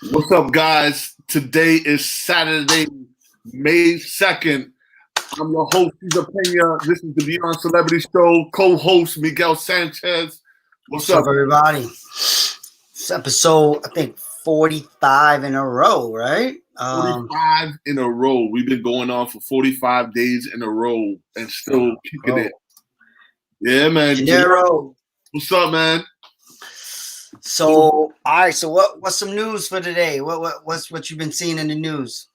What's up, guys? Today is Saturday, May 2nd. I'm your host, Cesar Pena. This is the Beyond Celebrity Show. Co-host, Miguel Sanchez. What's up, everybody? It's episode, I think, 45 in a row, right? 45 in a row. We've been going on for 45 days in a row and still kicking it. Yeah, man. What's up, man? So, all right. So, what's some news for today? What you've been seeing in the news?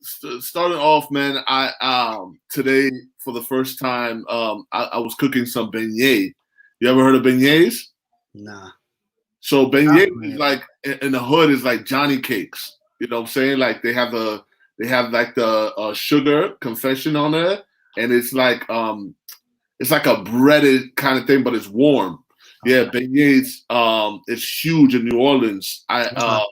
Starting off, man. I today for the first time, I was cooking some beignets. You ever heard of beignets? Nah. So beignets is like in the hood is like Johnny cakes. You know what I'm saying? Like they have the sugar confection on there, and it's like a breaded kind of thing, but it's warm. Yeah, beignets. It's huge in New Orleans. I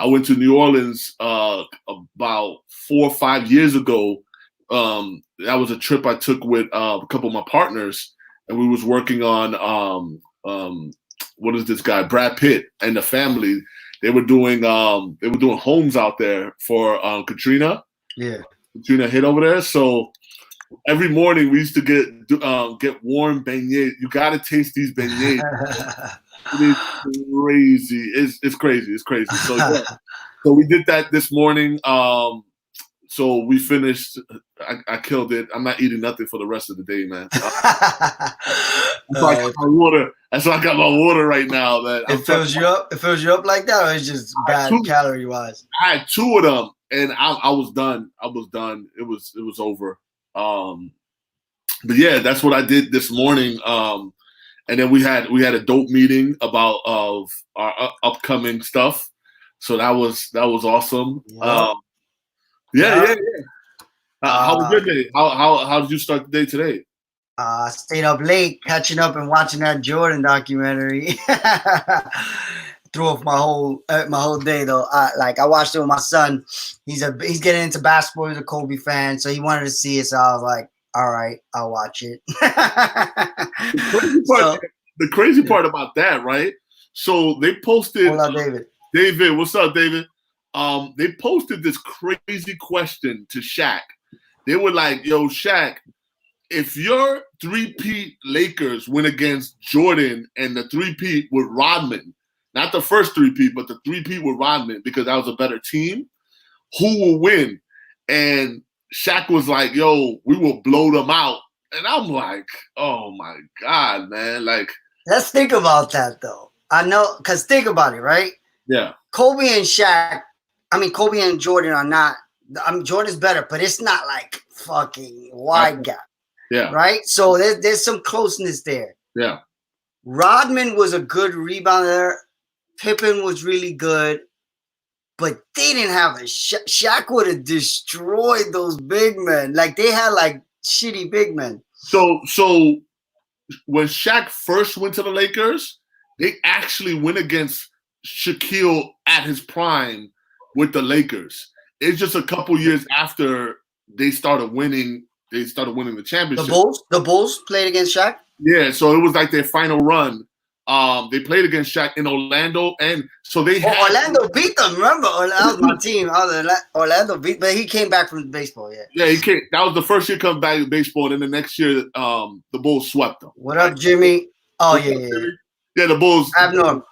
went to New Orleans about 4 or 5 years ago. That was a trip I took with a couple of my partners, and we was working on what is this guy, Brad Pitt and the family. They were doing homes out there for Katrina. Yeah, Katrina hit over there. So every morning we used to get warm beignets. You got to taste these beignets. It's crazy. It's crazy. It's crazy. So yeah. So we did that this morning. So we finished. I killed it. I'm not eating nothing for the rest of the day, man. That's why I got my water. That's why I got my water right now, man. It fills you up. It fills you up like that, or it's just bad calorie wise. I had 2 of them, and I was done. I was done. It was over. But yeah, that's what I did this morning. And then we had a dope meeting about our upcoming stuff. So that was awesome. Yeah. How was your day? How did you start the day today? I stayed up late, catching up and watching that Jordan documentary. Threw off my whole day though. I watched it with my son. He's getting into basketball. He's a Kobe fan, so he wanted to see it. So I was like, all right, I'll watch it. The crazy part about that, right? So they posted. Hold on, David. David, what's up, David? They posted this crazy question to Shaq. They were like, "Yo, Shaq, if your 3-peat Lakers win against Jordan and the 3-peat with Rodman, not the first 3-peat, but the 3-peat with Rodman, because that was a better team, who will win?" And Shaq was like, "Yo, we will blow them out." And I'm like, "Oh my God, man!" Like, let's think about that though. I know, because think about it, right? Yeah. Kobe and Jordan are not. Jordan's better, but it's not like fucking wide gap. Yeah. Right. So there's some closeness there. Yeah. Rodman was a good rebounder. Pippen was really good, but they didn't have a Shaq would have destroyed those big men. Like they had like shitty big men. So when Shaq first went to the Lakers, they actually went against Shaquille at his prime with the Lakers. It's just a couple years after they started winning. They started winning the championship. The Bulls played against Shaq? Yeah, so it was like their final run. They played against Shaq in Orlando, and so they had Orlando beat them. Remember, that was my team. Orlando beat, but he came back from baseball. Yeah, he came. That was the first year coming back to baseball, and then the next year, the Bulls swept them. What up, Jimmy? Oh yeah. Yeah, the Bulls. Abnorm.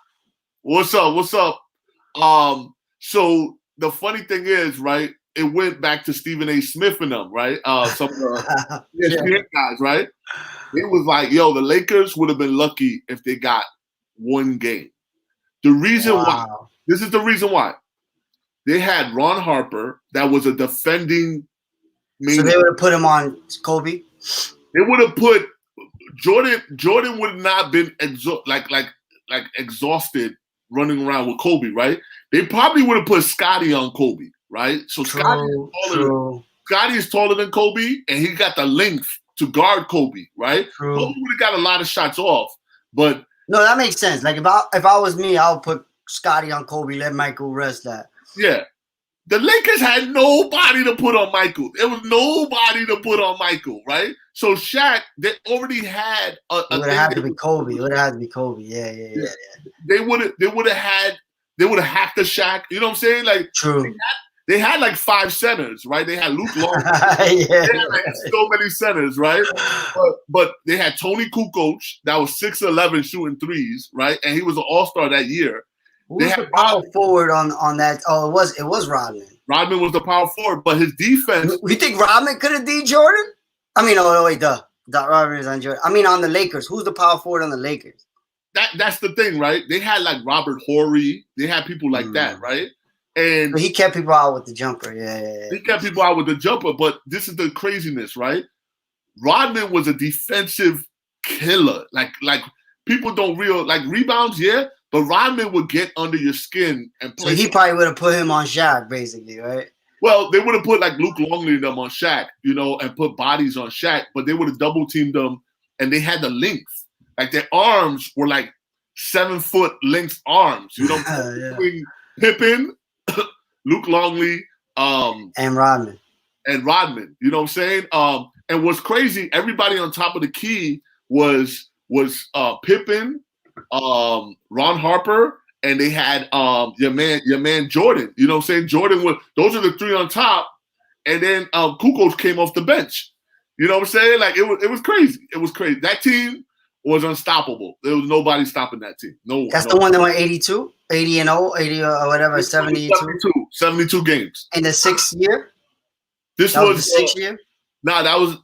What's up? So the funny thing is, right? It went back to Stephen A. Smith and them, right? Some of the guys, right? It was like, yo, the Lakers would have been lucky if they got 1 game. The reason why, this is the reason why. They had Ron Harper, that was a defending. So they would have put him on Kobe? They would have put Jordan. Jordan would not have been exhausted running around with Kobe, right? They probably would have put Scotty on Kobe, right? So Scotty is taller than Kobe, and he got the length to guard Kobe, right? True. Kobe would have got a lot of shots off, but no, that makes sense. Like if I was me, I would put Scotty on Kobe, let Michael rest that. Yeah. The Lakers had nobody to put on Michael. There was nobody to put on Michael, right? So Shaq, they already had It would have had to be Kobe. It would have had to be Kobe. Yeah. They would have had they would have hacked the Shaq. You know what I'm saying? Like True. they had like 5 centers, right? They had Luke Long. Yeah. They had like so many centers, right? But they had Tony Kukoc that was 6'11" shooting threes, right? And he was an all-star that year. Who was the power forward on that? Oh, it was Rodman. Rodman was the power forward, but his defense. You think Rodman could have D Jordan? I mean, oh wait, Rodman is on Jordan. I mean, on the Lakers. Who's the power forward on the Lakers? That's the thing, right? They had like Robert Horry. They had people like that, right? And but he kept people out with the jumper. Yeah. He kept people out with the jumper, but this is the craziness, right? Rodman was a defensive killer. Like people don't like rebounds, yeah, but Rodman would get under your skin and play. So he probably would have put him on Shaq, basically, right? Well, they would have put like Luke Longley them on Shaq, and put bodies on Shaq, but they would have double teamed them, and they had the length. Like their arms were like 7-foot length arms, Yeah. Pippen, Luke Longley, and Rodman. You know what I'm saying? And what's crazy, everybody on top of the key was Pippen, Ron Harper, and they had your man Jordan. You know what I'm saying? Those are the 3 on top, and then Kukoc came off the bench. You know what I'm saying? Like it was crazy. It was crazy. That team was unstoppable. There was nobody stopping that team. No. That's the one that went 82, 80-0, 80 or whatever, 72. 72 games. In the 6th year? That was the 6th year? Nah, that was.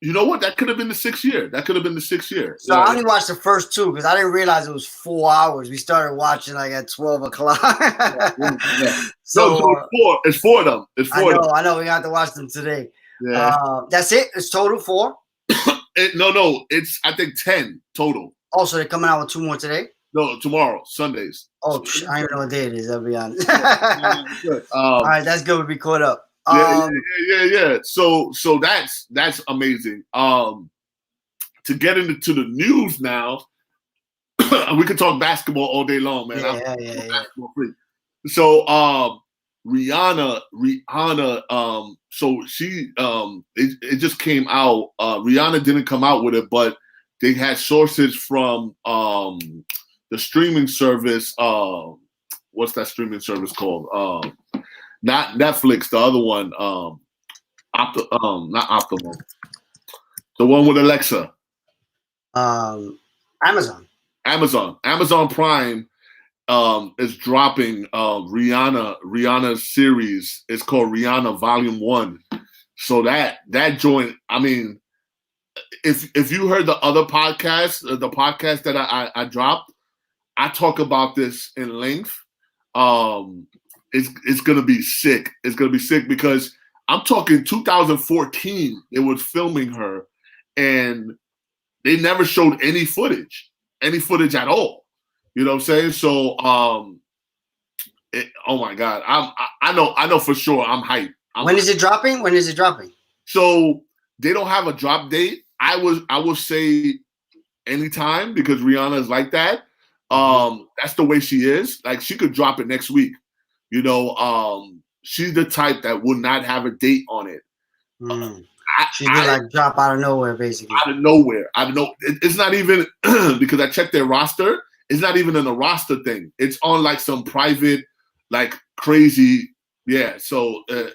You know what? That could have been the 6th year. That could have been the 6th year. So I only watched the first 2 because I didn't realize it was 4 hours. We started watching like at 12 o'clock. Yeah. So it's 4 of them. It's 4 of them. I know. We have to watch them today. Yeah. That's it? It's total 4? No. It's, I think, 10 total. Oh, so they're coming out with 2 more today? No, tomorrow, Sundays. Oh, I don't even know what day it is. I'll be honest. All right, that's good. We'll be caught up. Yeah. So that's amazing. To get into the news now, we could talk basketball all day long, man. Yeah. Basketball free. So Rihanna, so she it just came out. Rihanna didn't come out with it, but they had sources from the streaming service. What's that streaming service called? Not Netflix, the other one. Not Optimal. The one with Alexa. Amazon Prime is dropping Rihanna's series. It's called Rihanna Volume 1. So that joint, I mean, if you heard the other podcast, the podcast that I dropped, I talk about this in length. It's gonna be sick. It's gonna be sick because I'm talking 2014. It was filming her, and they never showed any footage at all. You know what I'm saying? So, oh my God, I know for sure. I'm hyped. When is it dropping? So they don't have a drop date. I will say anytime because Rihanna is like that. That's the way she is. Like she could drop it next week. You know, she's the type that would not have a date on it. She's like drop out of nowhere, basically. Out of nowhere. It's not even because I checked their roster. It's not even in a roster thing. It's on like some private, like crazy. Yeah. So the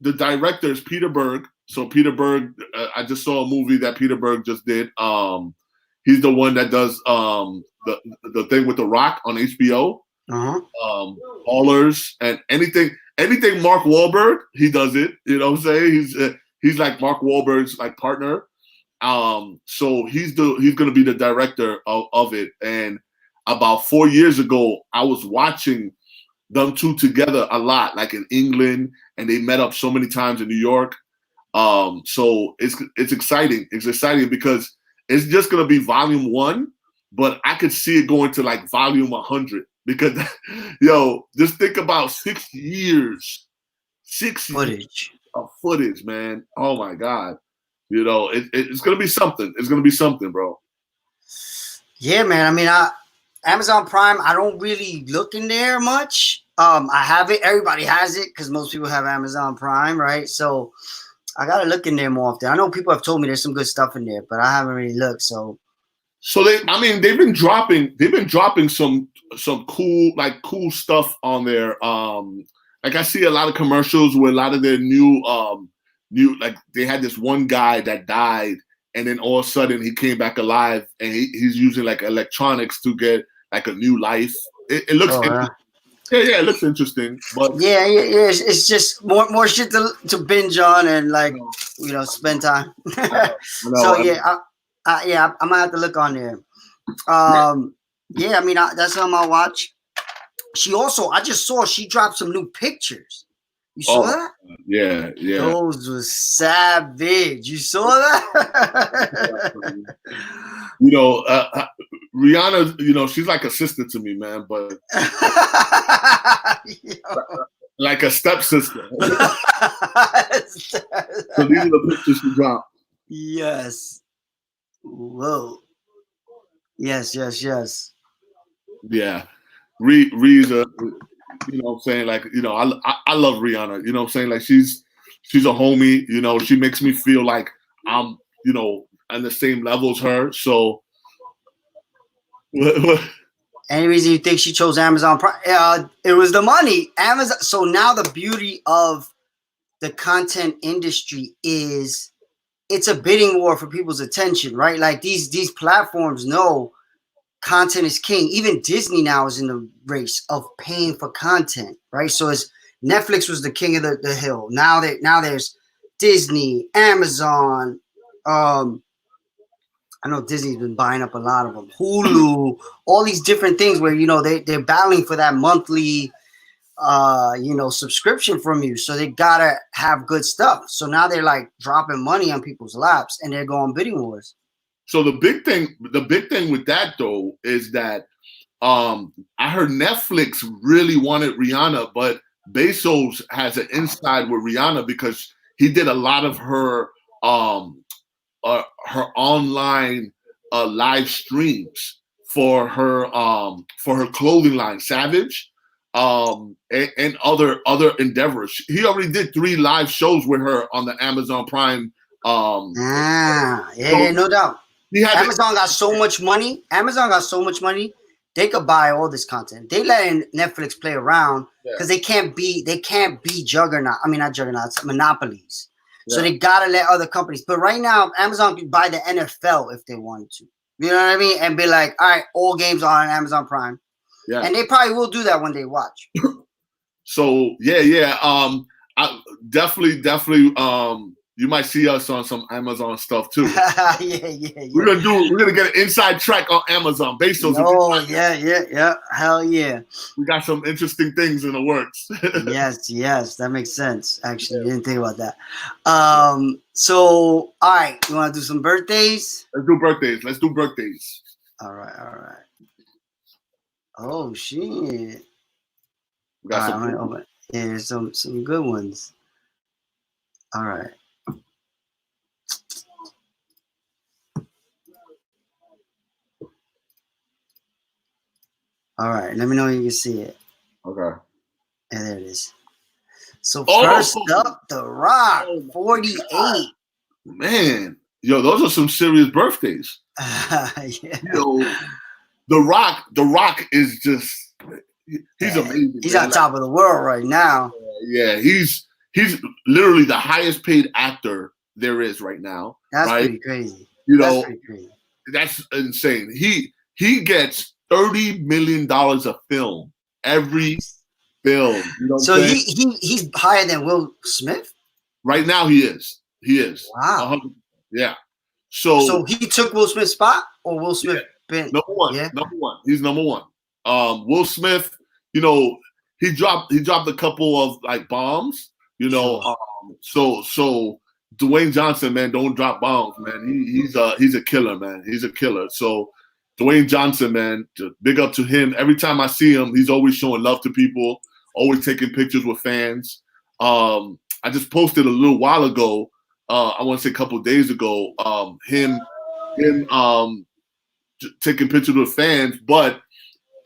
director is Peter Berg. So Peter Berg, I just saw a movie that Peter Berg just did. He's the one that does the thing with The Rock on HBO. Ballers and anything Mark Wahlberg, he does it. You know what I'm saying? He's like Mark Wahlberg's like partner. So he's gonna be the director of it. And about 4 years ago, I was watching them two together a lot, like in England, and they met up so many times in New York. So it's exciting. It's exciting because it's just gonna be volume 1, but I could see it going to like volume 100 because, just think about 6 years, footage of footage, man. Oh my God, it's gonna be something. It's gonna be something, bro. Yeah, man. I mean, Amazon Prime, I don't really look in there much. I have it. Everybody has it because most people have Amazon Prime, right? So I gotta look in there more often. I know people have told me there's some good stuff in there, but I haven't really looked. So they've been dropping some some cool stuff on there. Like I see a lot of commercials with a lot of their new like they had this one guy that died, and then all of a sudden he came back alive, and he's using like electronics to get like a new life. It looks it looks interesting, but it's just more shit to binge on and like spend time. So I'm gonna have to look on there. I mean that's something I'll watch. I just saw she dropped some new pictures. You saw that? Yeah. Those were savage. You saw that? Rihanna, she's like a sister to me, man, but like a stepsister. So these are the pictures she dropped. Yes. Whoa. Yes. Yeah. Ree's I'm saying, like, I love Rihanna, I'm saying, like, she's a homie, she makes me feel like I'm, on the same level as her. So any reason you think she chose Amazon Prime? It was the money. Amazon. So now the beauty of the content industry is it's a bidding war for people's attention, right? Like these platforms know content is king. Even Disney now is in the race of paying for content, right? So it's Netflix was the king of the hill. Now there's Disney, Amazon. I know Disney's been buying up a lot of them. Hulu, all these different things where they're battling for that monthly subscription from you. So they gotta have good stuff. So now they're like dropping money on people's laps and they're going bidding wars. So the big thing with that though is that I heard Netflix really wanted Rihanna, but Bezos has an inside with Rihanna because he did a lot of her online live streams for her clothing line, Savage, and other endeavors. He already did 3 live shows with her on the Amazon Prime. No doubt. Amazon got so much money. They could buy all this content. They letting Netflix play around because they can't be juggernaut. I mean, not juggernauts, monopolies. So they gotta let other companies. But right now, Amazon can buy the NFL if they wanted to. You know what I mean? And be like, all right, all games are on Amazon Prime. Yeah. And they probably will do that when they watch. So I definitely you might see us on some Amazon stuff too. We're gonna get an inside track on Amazon. Bezos. Oh yeah. Hell yeah. We got some interesting things in the works. yes, that makes sense. Actually, I didn't think about that. So all right, you want to do some birthdays? Let's do birthdays. All right. Oh shit. We got there's some good ones. All right. All right, let me know when you can see it. Okay. And there it is. So first up, The Rock, 48. Man, those are some serious birthdays. Yeah. The Rock is just he's amazing. He's on top of the world right now. Yeah, he's literally the highest paid actor there is right now. That's right? pretty crazy. That's pretty crazy. That's insane. He gets $30 million a film every film. So he's higher than Will Smith? Right now he is. Wow. Yeah. So he took Will Smith's spot, or Will Smith been number one? Yeah. Number one. He's number one. Will Smith, he dropped a couple of like bombs, Sure. So Dwayne Johnson, man, don't drop bombs, man. He's a killer, man. He's a killer. So Dwayne Johnson, man, big up to him. Every time I see him, he's always showing love to people, always taking pictures with fans. I just posted a little while ago, I want to say a couple of days ago, him taking pictures with fans, but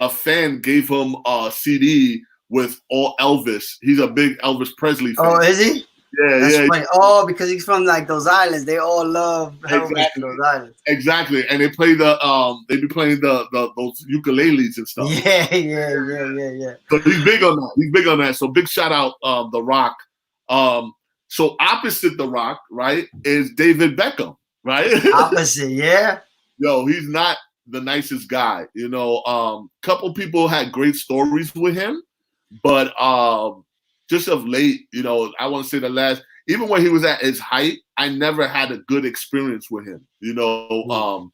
a fan gave him a CD with all Elvis. He's a big Elvis Presley fan. Oh, is he? Yeah, That's yeah, funny. Oh, because he's from like those islands. They all love Elvis in exactly, those islands. exactly. And they play they be playing the those ukuleles and stuff. Yeah. So he's big on that. He's big on that. So big shout out, The Rock. So opposite The Rock, right, is David Beckham, right? Opposite, yeah. Yo, he's not the nicest guy. You know, couple people had great stories with him, but just of late, you know, I want to say even when he was at his height, I never had a good experience with him. You know,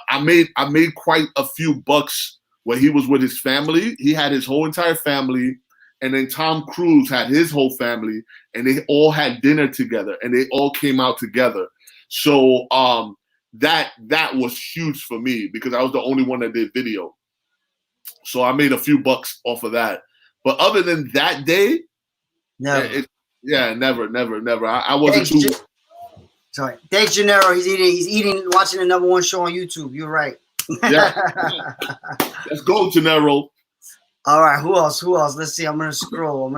I made quite a few bucks when he was with his family. He had his whole entire family, and then Tom Cruise had his whole family, and they all had dinner together, and they all came out together. So that was huge for me because I was the only one that did video. So I made a few bucks off of that. But other than that day, Never. Never. I wasn't too. Sorry. Thanks, Gennaro. He's eating, watching the number one show on YouTube. You're right. Yeah. Let's go, Gennaro. All right. Who else? Let's see. I'm gonna scroll.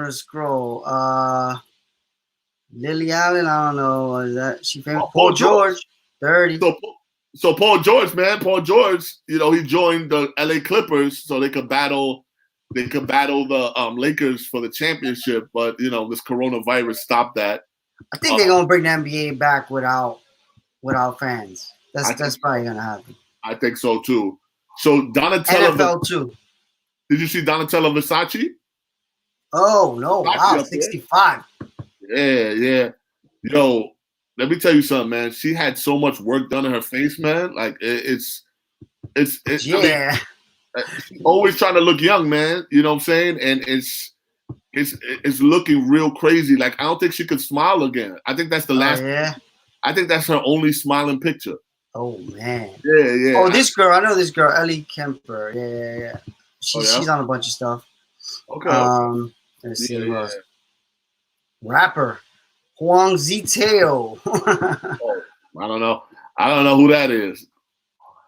Lily Allen. I don't know. Is that she famous? Paul George. 30. So Paul George, man. Paul George. You know, he joined the LA Clippers so they could battle. They could battle the Lakers for the championship, but you know this coronavirus stopped that. I think they're gonna bring the NBA back without fans. That's probably gonna happen. I think so too. So Donatella NFL too. Did you see Donatella Versace? Oh no! Wow, 65. Yeah. Yo, let me tell you something, man. She had so much work done on her face, man. Like it's yeah. I mean, she's always trying to look young, man. You know what I'm saying? And it's looking real crazy. Like I don't think she could smile again. I think that's the last. Yeah. I think that's her only smiling picture. Oh man. Yeah. Oh, this girl. I know this girl, Ellie Kemper. Yeah. She's on a bunch of stuff. Okay. Let's see who else. Rapper Huang Ziteo. I don't know who that is.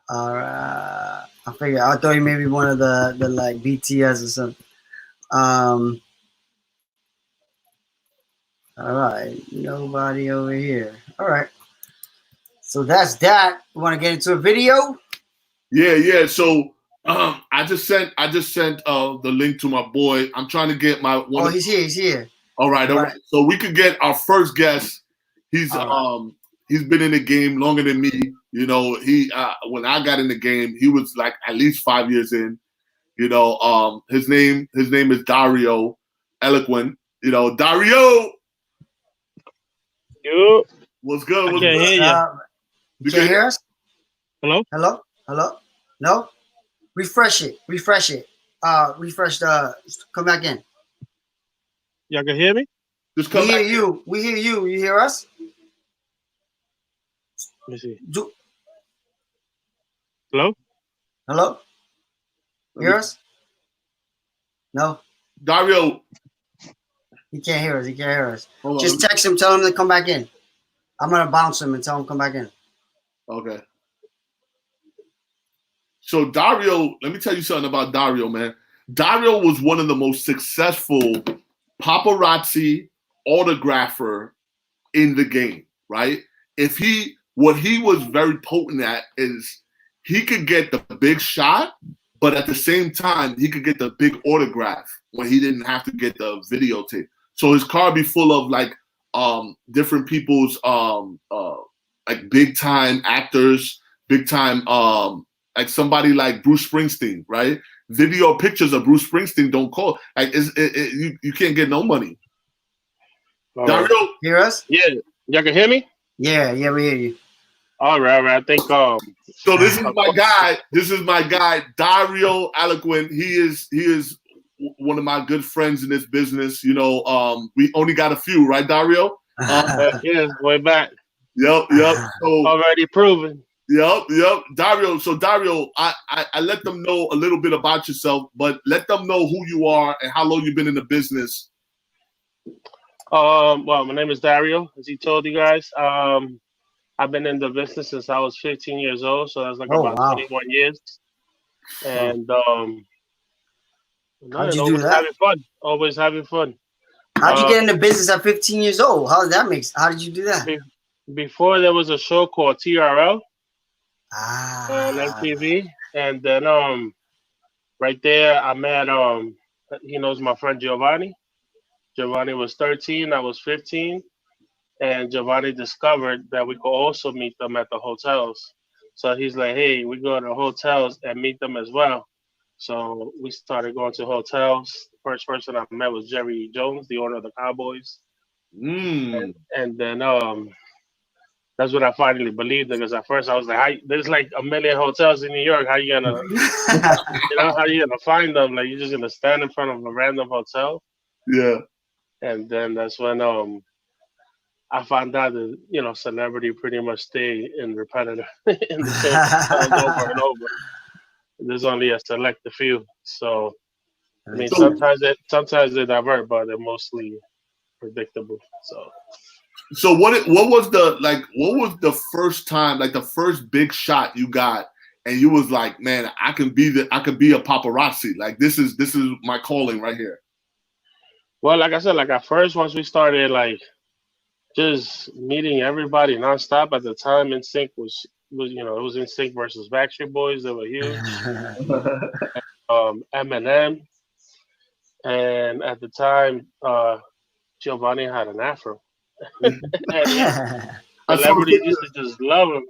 All right. I thought he may be one of the like BTS or something. All right, nobody over here. All right, so that's that. You want to get into a video? Yeah. So I just sent the link to my boy. I'm trying to get my one. Oh, he's here. All right. So we could get our first guest. He's been in the game longer than me. You know, he when I got in the game, he was like at least 5 years in. You know, his name is Dario Eloquent. You know, Dario. Yo. What's good? I can't hear you. You can hear us? Hello? No? Refresh it. Refresh the come back in. Y'all can hear me? Just come we back. Hear you. We hear you. You hear us? Let me see. Do Hello? Hear us? No. Dario. He can't hear us. Hold Just text him, tell him to come back in. I'm gonna bounce him and tell him to come back in. Okay. So Dario, let me tell you something about Dario, man. Dario was one of the most successful paparazzi autographer in the game, right? What he was very potent at is he could get the big shot, but at the same time, he could get the big autograph when he didn't have to get the videotape. So his car be full of like different people's like big time actors, big time like somebody like Bruce Springsteen, right? Video pictures of Bruce Springsteen don't call. Like you can't get no money. Dario, hear us? Yeah, y'all can hear me? Yeah, we hear you. All right. I think So this is my guy. This is my guy, Dario Eloquent. He is one of my good friends in this business. You know, we only got a few, right, Dario? yeah, way back. Yep. So, already proven. Yep. Dario. So Dario, I let them know a little bit about yourself, but let them know who you are and how long you've been in the business. Well, my name is Dario, as he told you guys. I've been in the business since I was 15 years old, so that's like about 21 years. And how'd you do that? Always having fun. How'd you get into business at 15 years old? How did you do that? Before there was a show called TRL on Ah. MTV, and then right there I met he knows my friend Giovanni. Giovanni was 13, I was 15, and Giovanni discovered that we could also meet them at the hotels. So he's like, "Hey, we go to the hotels and meet them as well." So we started going to hotels. The first person I met was Jerry Jones, the owner of the Cowboys, and then that's when I finally believed it. Because at first I was like, "There's like a million hotels in New York. How you gonna, how you gonna find them? Like you're just gonna stand in front of a random hotel?" Yeah. And then that's when I found out that celebrity pretty much stay in repetitive in the same hotels over and over. There's only a select few. So I mean, sometimes they divert, but they're mostly predictable. So what was the first time, like the first big shot you got, and you was like, man, I can be a paparazzi. Like this is my calling right here. Well, like I said, like at first, once we started like just meeting everybody nonstop at the time, NSYNC was it was NSYNC versus Backstreet Boys. They were huge. Eminem, and at the time, Giovanni had an afro. And celebrities used to just love him.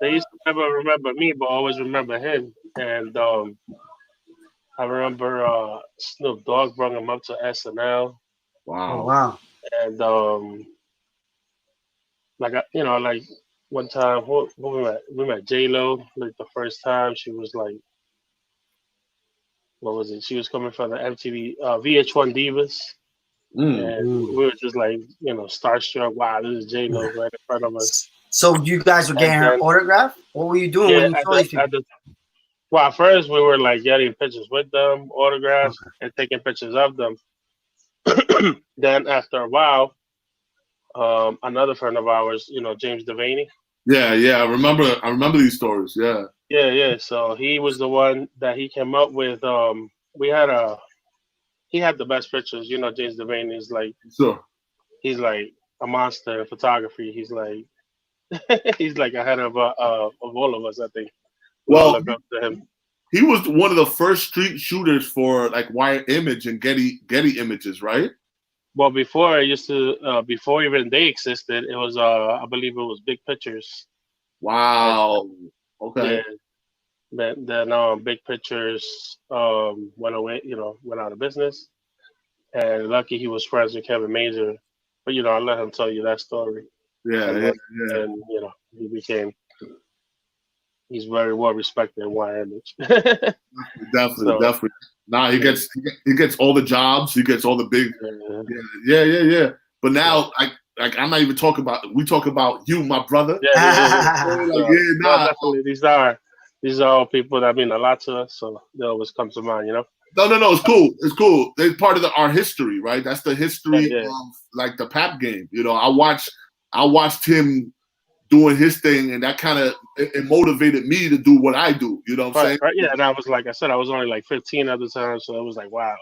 They used to never remember me, but always remember him. And I remember Snoop Dogg brought him up to SNL. Wow. Oh, wow. And like one time, we met J-Lo. Like the first time, she was like, what was it? She was coming from the MTV VH1 Divas. And we were just like, starstruck. Wow, this is J-Lo right in front of us. So you guys were getting her autograph? What were you doing when you saw these people? Well, at first we were like getting pictures with them, autographs, and taking pictures of them. Then after a while, another friend of ours, James Devaney. Yeah, I remember these stories. Yeah. Yeah. So he was the one that he came up with. He had the best pictures. James Devaney is like, sure. He's like a monster in photography. He's like, he's like ahead of all of us, I think. Well, look up to him. He was one of the first street shooters for like Wire Image and Getty Images, right? Well, before before even they existed, it was I believe it was Big Pictures. Wow. Okay. Yeah. Then Big Pictures went away, went out of business. And lucky he was friends with Kevin Major. But I let him tell you that story. Yeah. And he's very well respected in Wire Image. Definitely. Now he gets all the jobs. He gets all the big. Yeah. But now, I'm not even talking about. We talk about you, my brother. Definitely. These are all people that mean a lot to us. So they always come to mind. No. It's cool. It's cool. They're part of our history, right? That's the history of like the Pap game. I watched him doing his thing, and that kind of it motivated me to do what I do. You know what I'm saying? Right. Yeah, and I was like I said, I was only like 15 at the time, so it was like wow,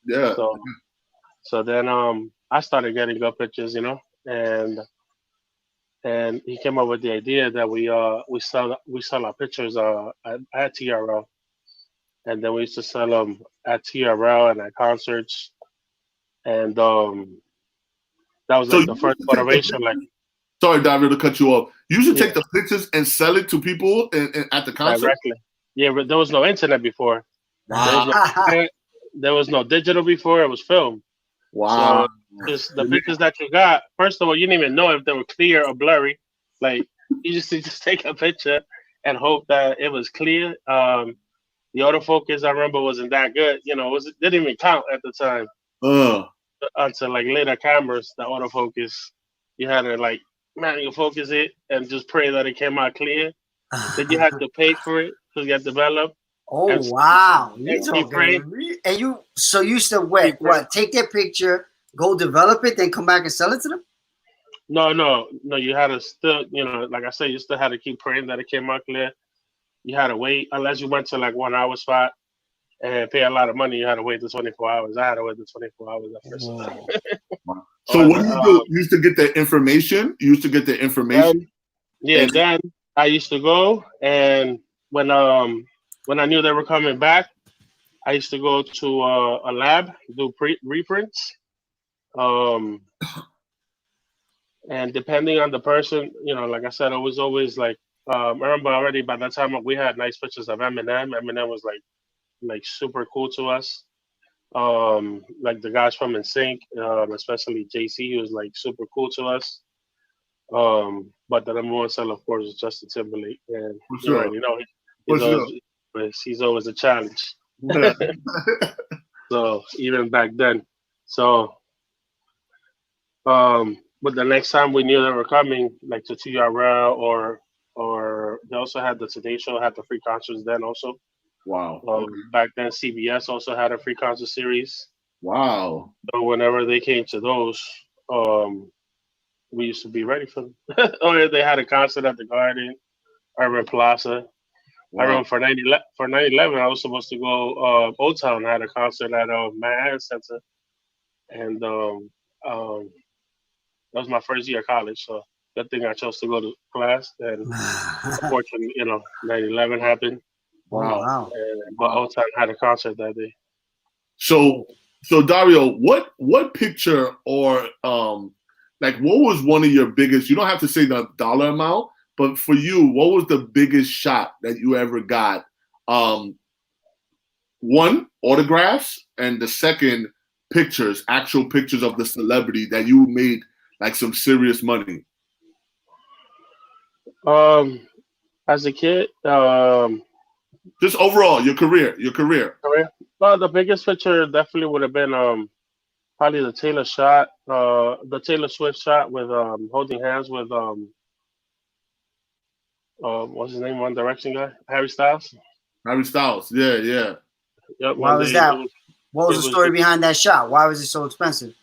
Yeah. So then I started getting good pictures, and he came up with the idea that we sell our pictures at TRL, and then we used to sell them at TRL and at concerts, and that was like the first motivation. Like, sorry, Dario, to cut you off. You should take the pictures and sell it to people at the concert directly. Yeah, but there was no internet before. Wow. There was no digital before. It was film. Wow. So just the pictures that you got. First of all, you didn't even know if they were clear or blurry. Like you just take a picture and hope that it was clear. The autofocus, I remember, wasn't that good. It didn't even count at the time. Until like later cameras, the autofocus, you had to like manual focus it and just pray that it came out clear. Then you had to pay for it because you had to develop. Oh wow! And you used to what? Take their picture, go develop it, then come back and sell it to them. No. You had to still, like I said, you still had to keep praying that it came out clear. You had to wait unless you went to like 1 hour spot, and pay a lot of money. You had to wait the 24 hours. I had to wait the 24 hours at first. So what do you do? You used to get the information. You used to get the information. Then I used to go, and when I knew they were coming back, I used to go to a lab, do reprints. And depending on the person, like I said, it was always like, I remember already by that time we had nice pictures of Eminem. Eminem was like super cool to us. Like the guys from NSYNC, especially JC, he was like super cool to us. But the number one seller, of course, was Justin Timberlake, and you already know he's always a challenge. Yeah. So even back then, but the next time we knew they were coming, like to TRL or they also had the Today Show, had the free concerts then also. Wow. Back then, CBS also had a free concert series. Wow. So whenever they came to those, we used to be ready for them. Or they had a concert at the Garden, Urban Plaza. Wow. I remember for 9/11, I was supposed to go. Old Town had a concert at Manhattan Center, and that was my first year of college. So good thing I chose to go to class. And unfortunately, 9/11 happened. Wow. But Old Town had a concert that day. So Dario, what picture or like what was one of your biggest? You don't have to say the dollar amount, but for you, what was the biggest shot that you ever got? One, autographs, and the second, pictures, actual pictures of the celebrity that you made like some serious money. As a kid, just overall, your career. Well, the biggest picture definitely would have been probably the Taylor Swift shot with holding hands with what's his name, One Direction guy, Harry Styles. Yeah. Yep. Why was that? What was the story behind that shot? Why was it so expensive?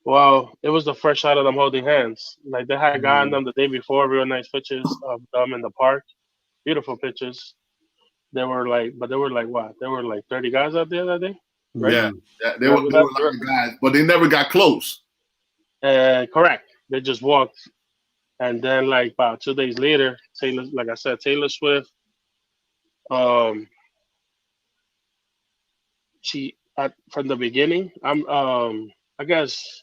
Well, it was the first shot of them holding hands. Like they had gotten them the day before, real nice pictures of them in the park, beautiful pictures. They were like what? There were like 30 guys out there that day. Right? Yeah, they were a lot of guys, but they never got close. Correct. They just walked, and then like about 2 days later, Taylor Swift. From the beginning, I guess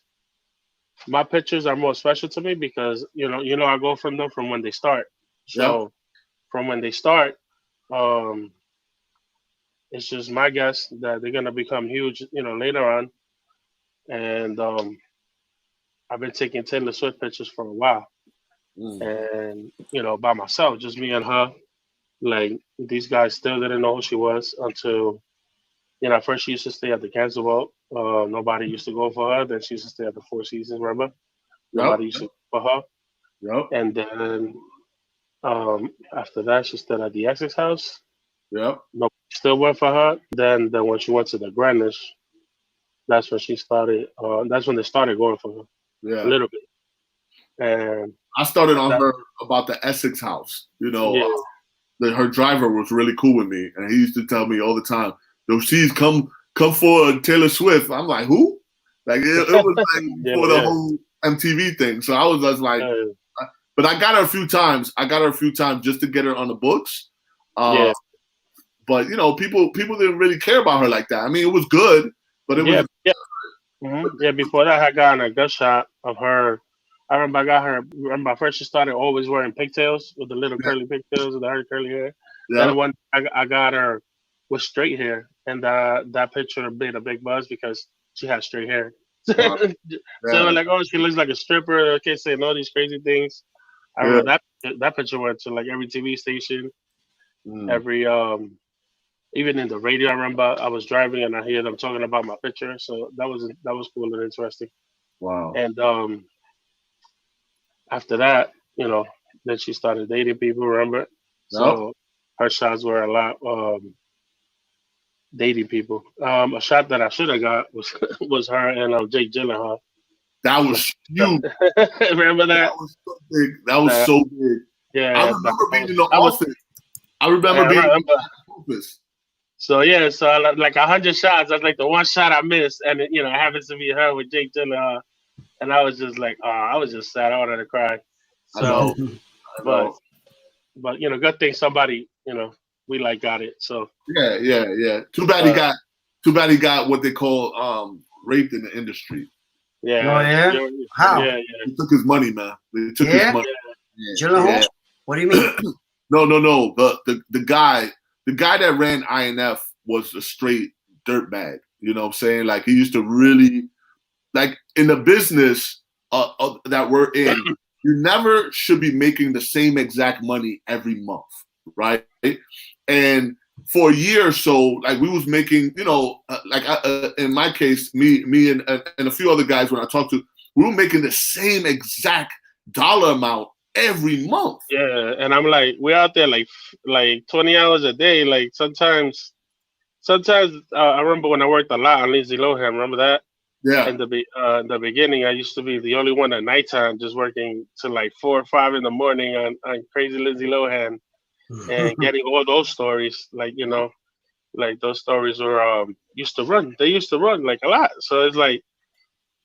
my pictures are more special to me because I go from them from when they start. So from when they start, it's just my guess that they're gonna become huge, later on. And I've been taking Taylor Swift pictures for a while, and by myself, just me and her. Like these guys still didn't know who she was until, at first she used to stay at the Cancer Vault. Nobody used to go for her. Then she used to stay at the Four Seasons, remember? Nobody used to go for her. Yep. And then after that, she stayed at the Essex House. Yep. Nobody still went for her. Then when she went to the Greenwich, that's when she started. That's when they started going for her. Yeah. A little bit. And I started on her about the Essex House. Her driver was really cool with me, and he used to tell me all the time, she's come for Taylor Swift. I'm like, who? Like it was like for the whole MTV thing. So I was just like, but I got her a few times. Just to get her on the books. But people didn't really care about her like that. I mean, it was good, but it was. Yeah, before that, I got a good shot of her. I remember first she started always wearing pigtails with the little curly pigtails with her curly hair. Yeah. Then one I got her with straight hair, and that picture made a big buzz because she had straight hair. Wow. So they were like, "Oh, she looks like a stripper." I can't say all these crazy things. I remember that picture went to like every TV station, every even in the radio. I remember I was driving and I hear them talking about my picture, so that was cool and interesting. Wow. And after that, then she started dating people. Remember, so her shots were a lot dating people. A shot that I should have got was her and Jake Gyllenhaal. That was huge. Remember that? That was so big. That was so big. Yeah, I remember being in the office. I remember being in the office. So yeah, so like 100 shots. That's like the one shot I missed, and it, it happens to be her with Jake Gyllenhaal, and I was just like, oh, I was just sad. I wanted to cry. I know. So, I but know. good thing somebody we like got it. So Yeah. Too bad he got what they call raped in the industry. yeah, Oh, yeah? How? yeah, They took his money, man. They took his money. Gyllenhaal? What do you mean? No. The guy that ran INF was a straight dirtbag. You know what I'm saying? Like he used to really like in the business that we're in. You never should be making the same exact money every month, right? And for a year or so, like we was making, in my case, me and a few other guys when I talked to, we were making the same exact dollar amount every month. Yeah, and I'm like, we're out there like 20 hours a day. Like sometimes I remember when I worked a lot on Lindsay Lohan. Remember that? Yeah. In the beginning, I used to be the only one at nighttime, just working till like 4 or 5 in the morning on Crazy Lindsay Lohan, and getting all those stories. Like like those stories were used to run. They used to run like a lot. So it's like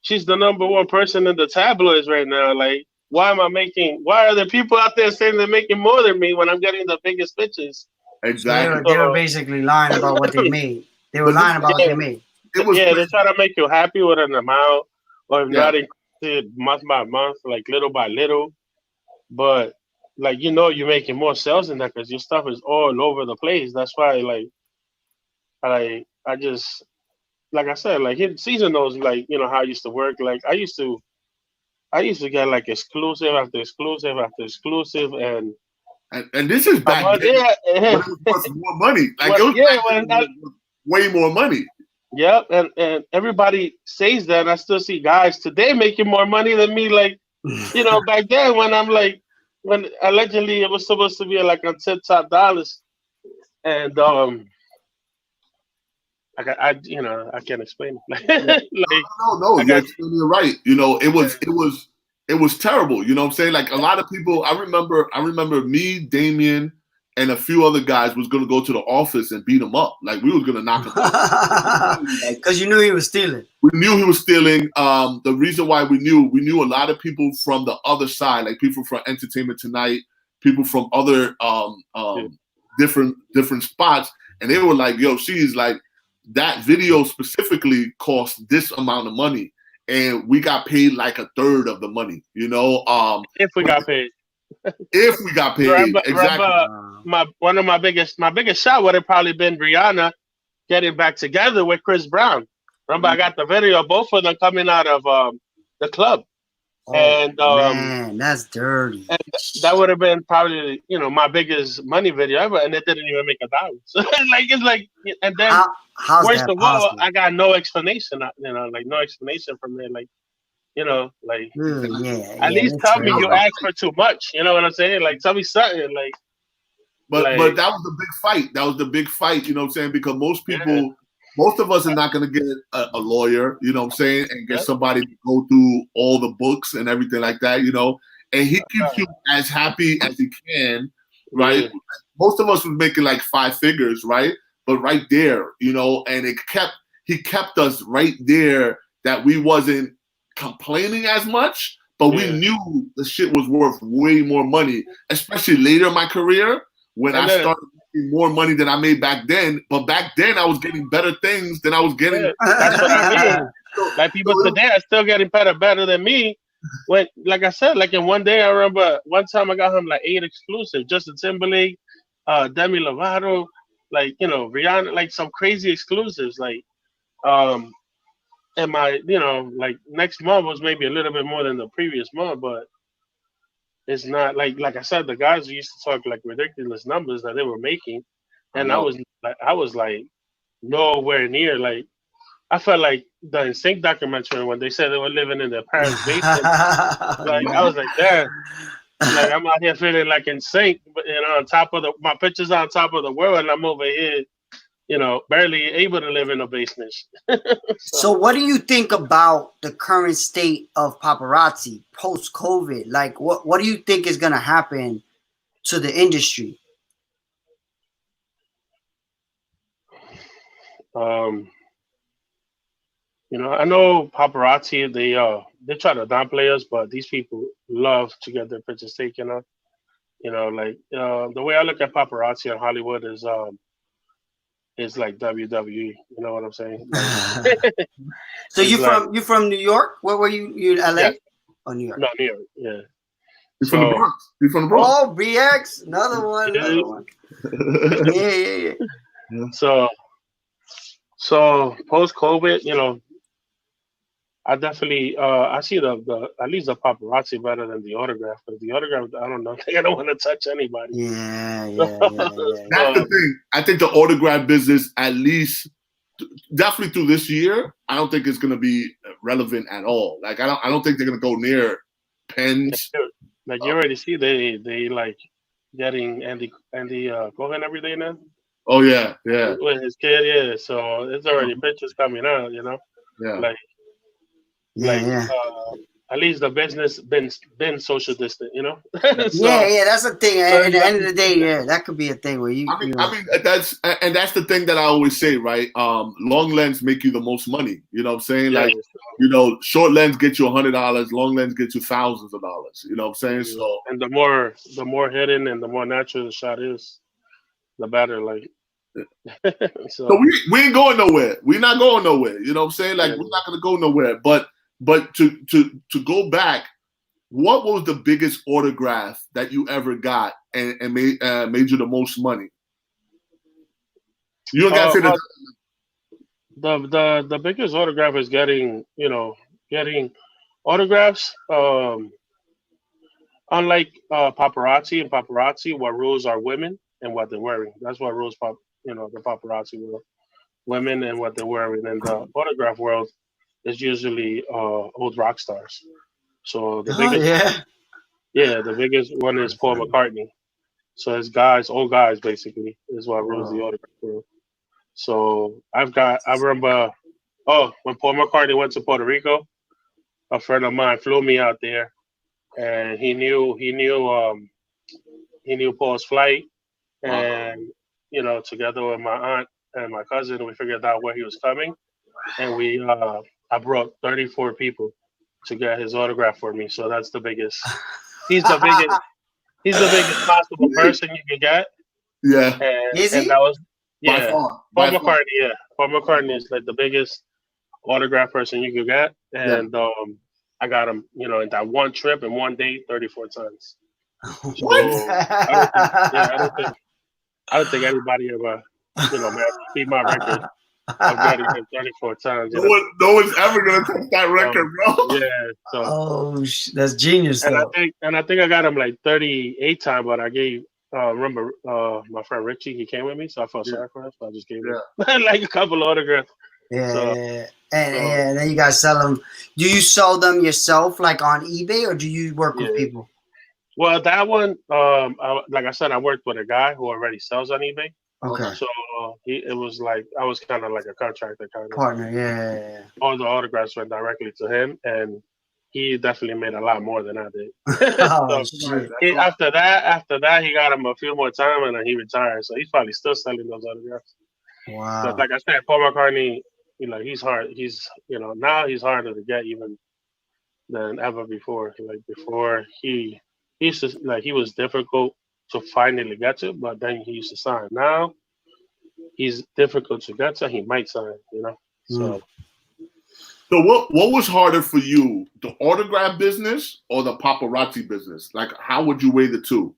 she's the #1 person in the tabloids right now. Like, why are there people out there saying they're making more than me when I'm getting the biggest bitches? Exactly. They were basically lying about what they made. They were lying about what they made. They try to make you happy with an amount, or if not increase month by month, like little by little. But like you're making more sales than that because your stuff is all over the place. That's why I just like I said, like Cesar knows how I used to work. Like I used to get like exclusive after exclusive after exclusive, and this is back then when it was worth more money. Like it was way more money. Yep, and everybody says that. And I still see guys today making more money than me. Like, back then when allegedly it was supposed to be like on top dollars, and I can't explain it. No, you're explaining it right. It was terrible. You know what I'm saying? Like a lot of people. I remember me, Damien, and a few other guys was gonna go to the office and beat him up. Like we was gonna knock him out. Because you knew he was stealing. We knew he was stealing. The reason why we knew a lot of people from the other side, like people from Entertainment Tonight, people from other different spots, and they were like, "Yo, she's like that video specifically cost this amount of money, and we got paid like a third of the money." If we got paid. If we got paid, exactly. One of my biggest shot would have probably been Rihanna getting back together with Chris Brown. Remember, I got the video of both of them coming out of the club, and man, that's dirty. And that would have been probably my biggest money video ever, and it didn't even make $1. So it's like, and then worst of all, I got no explanation. Like no explanation from there. Like. At least tell me you asked for too much. You know what I'm saying? Like, tell me something. Like, but that was the big fight. That was the big fight. You know what I'm saying? Because most of us are not going to get a lawyer. You know what I'm saying? And get somebody to go through all the books and everything like that. And he keeps you as happy as he can, right? Yeah. Most of us was making like 5 figures, right? But right there, and he kept us right there that we wasn't complaining as much, but we knew the shit was worth way more money, especially later in my career when I started making more money than I made back then. But back then I was getting better things than I was getting. That's what I mean. Like people today are still getting better than me. When, like I said, like in one day, I remember one time I got him like 8 exclusive, Justin Timberlake, Demi Lovato, like Rihanna, like some crazy exclusives, like and my, like next month was maybe a little bit more than the previous month, but it's not like I said, the guys used to talk like ridiculous numbers that they were making, and I was like nowhere near. Like I felt like the NSYNC documentary when they said they were living in their parents' basement. Like I was like, damn, like I'm out here feeling like NSYNC, but on top of my pictures on top of the world, and I'm over here. Barely able to live in a basement. So what do you think about the current state of paparazzi post-COVID? Like, what do you think is going to happen to the industry? I know paparazzi. They try to downplay us, but these people love to get their pictures taken up. The way I look at paparazzi in Hollywood is like WWE. You know what I'm saying? Like, So it's like you from New York? Where were you? You in LA? yeah, Oh, New York. no, New York, yeah. You're from the So Bronx. You're from the Bronx. Oh, BX, another one, yeah, another one. Yeah. so post COVID, I definitely I see the at least the paparazzi better than the autograph. But the autograph, I don't know. I don't want to touch anybody. Yeah. That's the thing. I think the autograph business, at least, definitely through this year, I don't think it's going to be relevant at all. Like I don't think they're going to go near pens. Like you already see, they like getting Andy Cohen every day now. Oh yeah. With his kid, yeah. So it's already pictures coming out, Yeah. Yeah. At least the business been social distant, So, yeah, that's the thing. So At the end of the day, yeah, that could be a thing where you. I mean that's the thing that I always say, right? Long lens make you the most money. You know what I'm saying? Yeah, like, short lens gets you $100, long lens gets you thousands of dollars. You know what I'm saying? yeah. So And the more hidden and the more natural the shot is, the better. Like, so we ain't going nowhere. We're not going nowhere. You know what I'm saying? Like we're not gonna go nowhere. But to go back, what was the biggest autograph that you ever got and made you the most money? You don't gotta say that. The biggest autograph is getting autographs. Unlike paparazzi, what rules are women and what they're wearing. That's what rules the paparazzi world. Women and what they're wearing. In the autograph world, is usually old rock stars. So the biggest the biggest one is Paul McCartney. So it's old guys basically, is what rules the autograph world. So I remember when Paul McCartney went to Puerto Rico, a friend of mine flew me out there, and he knew Paul's flight, and together with my aunt and my cousin, we figured out where he was coming, and I brought 34 people to get his autograph for me. So that's the biggest. He's the biggest possible person you can get. Yeah. And that was Paul McCartney. Yeah, Paul McCartney is like the biggest autograph person you could get, and I got him, in that one trip in one day, 34 times. What? I don't think anybody ever, beat my record of getting him 34 times. No one's ever gonna touch that record, bro. Yeah. So. That's genius. And though. I think I got him like 38 times, but I gave. Remember, my friend Richie, he came with me, so I felt sorry for him, so I just gave him like a couple autographs. And then you guys sell them. Do you sell them yourself, like on eBay, or do you work with people? Well, that one, like I said, I worked with a guy who already sells on eBay. Okay. So it was like I was kind of like a contractor kind of partner. Yeah. All the autographs went directly to him, and he definitely made a lot more than I did. After that, he got him a few more times, and then he retired. So he's probably still selling those autographs. Wow. But like I said, Paul McCartney, he's hard. He's now he's harder to get even than ever before. Like before, he was difficult to finally get to, but then he used to sign. Now he's difficult to get to. He might sign, So. So what was harder for you, the autograph business or the paparazzi business? Like, how would you weigh the two?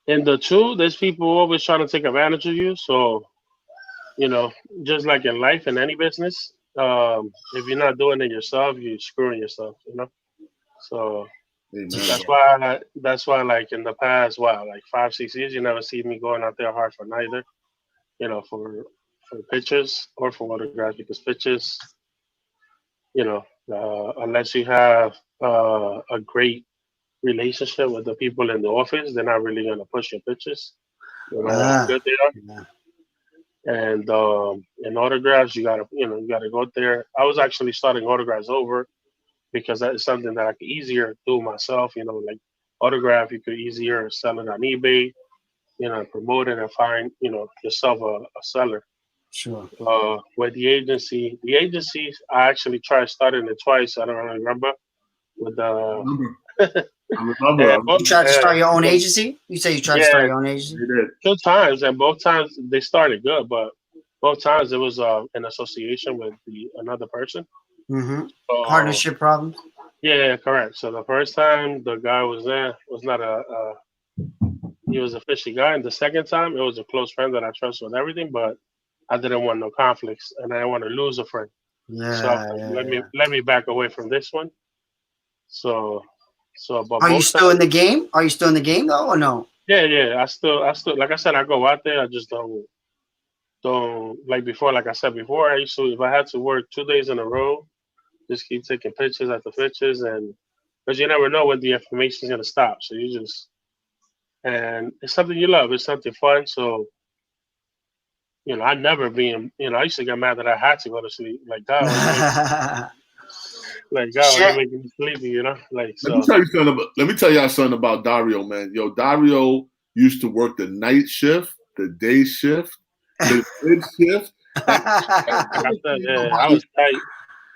In the two, there's people always trying to take advantage of you. So, just like in life and any business, if you're not doing it yourself, you're screwing yourself, So that's why like in the past, like 5-6 years, you never see me going out there hard for neither, for pictures or for autographs, because pictures, unless you have a great relationship with the people in the office, they're not really going to push your pictures, no matter how good they are. And in autographs, you gotta go there. I was actually starting autographs over because that is something that I could easier do myself. Like autograph, you could easier sell it on eBay. promote it and find, yourself a seller. Sure. With the agencies, I actually tried starting it twice. I don't really remember. With I remember. You tried to start your own agency? You say you tried to start your own agency? Two times, and both times they started good, but both times it was an association with another person. Mm-hmm. Partnership problems? Yeah, correct. So the first time the guy was there was not he was a fishy guy, and the second time it was a close friend that I trust with everything, but I didn't want no conflicts, and I didn't want to lose a friend. Yeah. Let me back away from this one. So, but are you still in the game? Are you still in the game though, or no? Yeah. I still, like I said, I go out there. I just don't like before. Like I said before, I used to, if I had to work 2 days in a row, just keep taking pictures after pictures, and because you never know when the information is gonna stop. So and it's something you love. It's something fun. So, I never been, I used to get mad that I had to go to sleep. Like God, when you're making me sleepy, Like so. Let me tell y'all something about Dario, man. Yo, Dario used to work the night shift, the day shift, the mid shift. I was tight.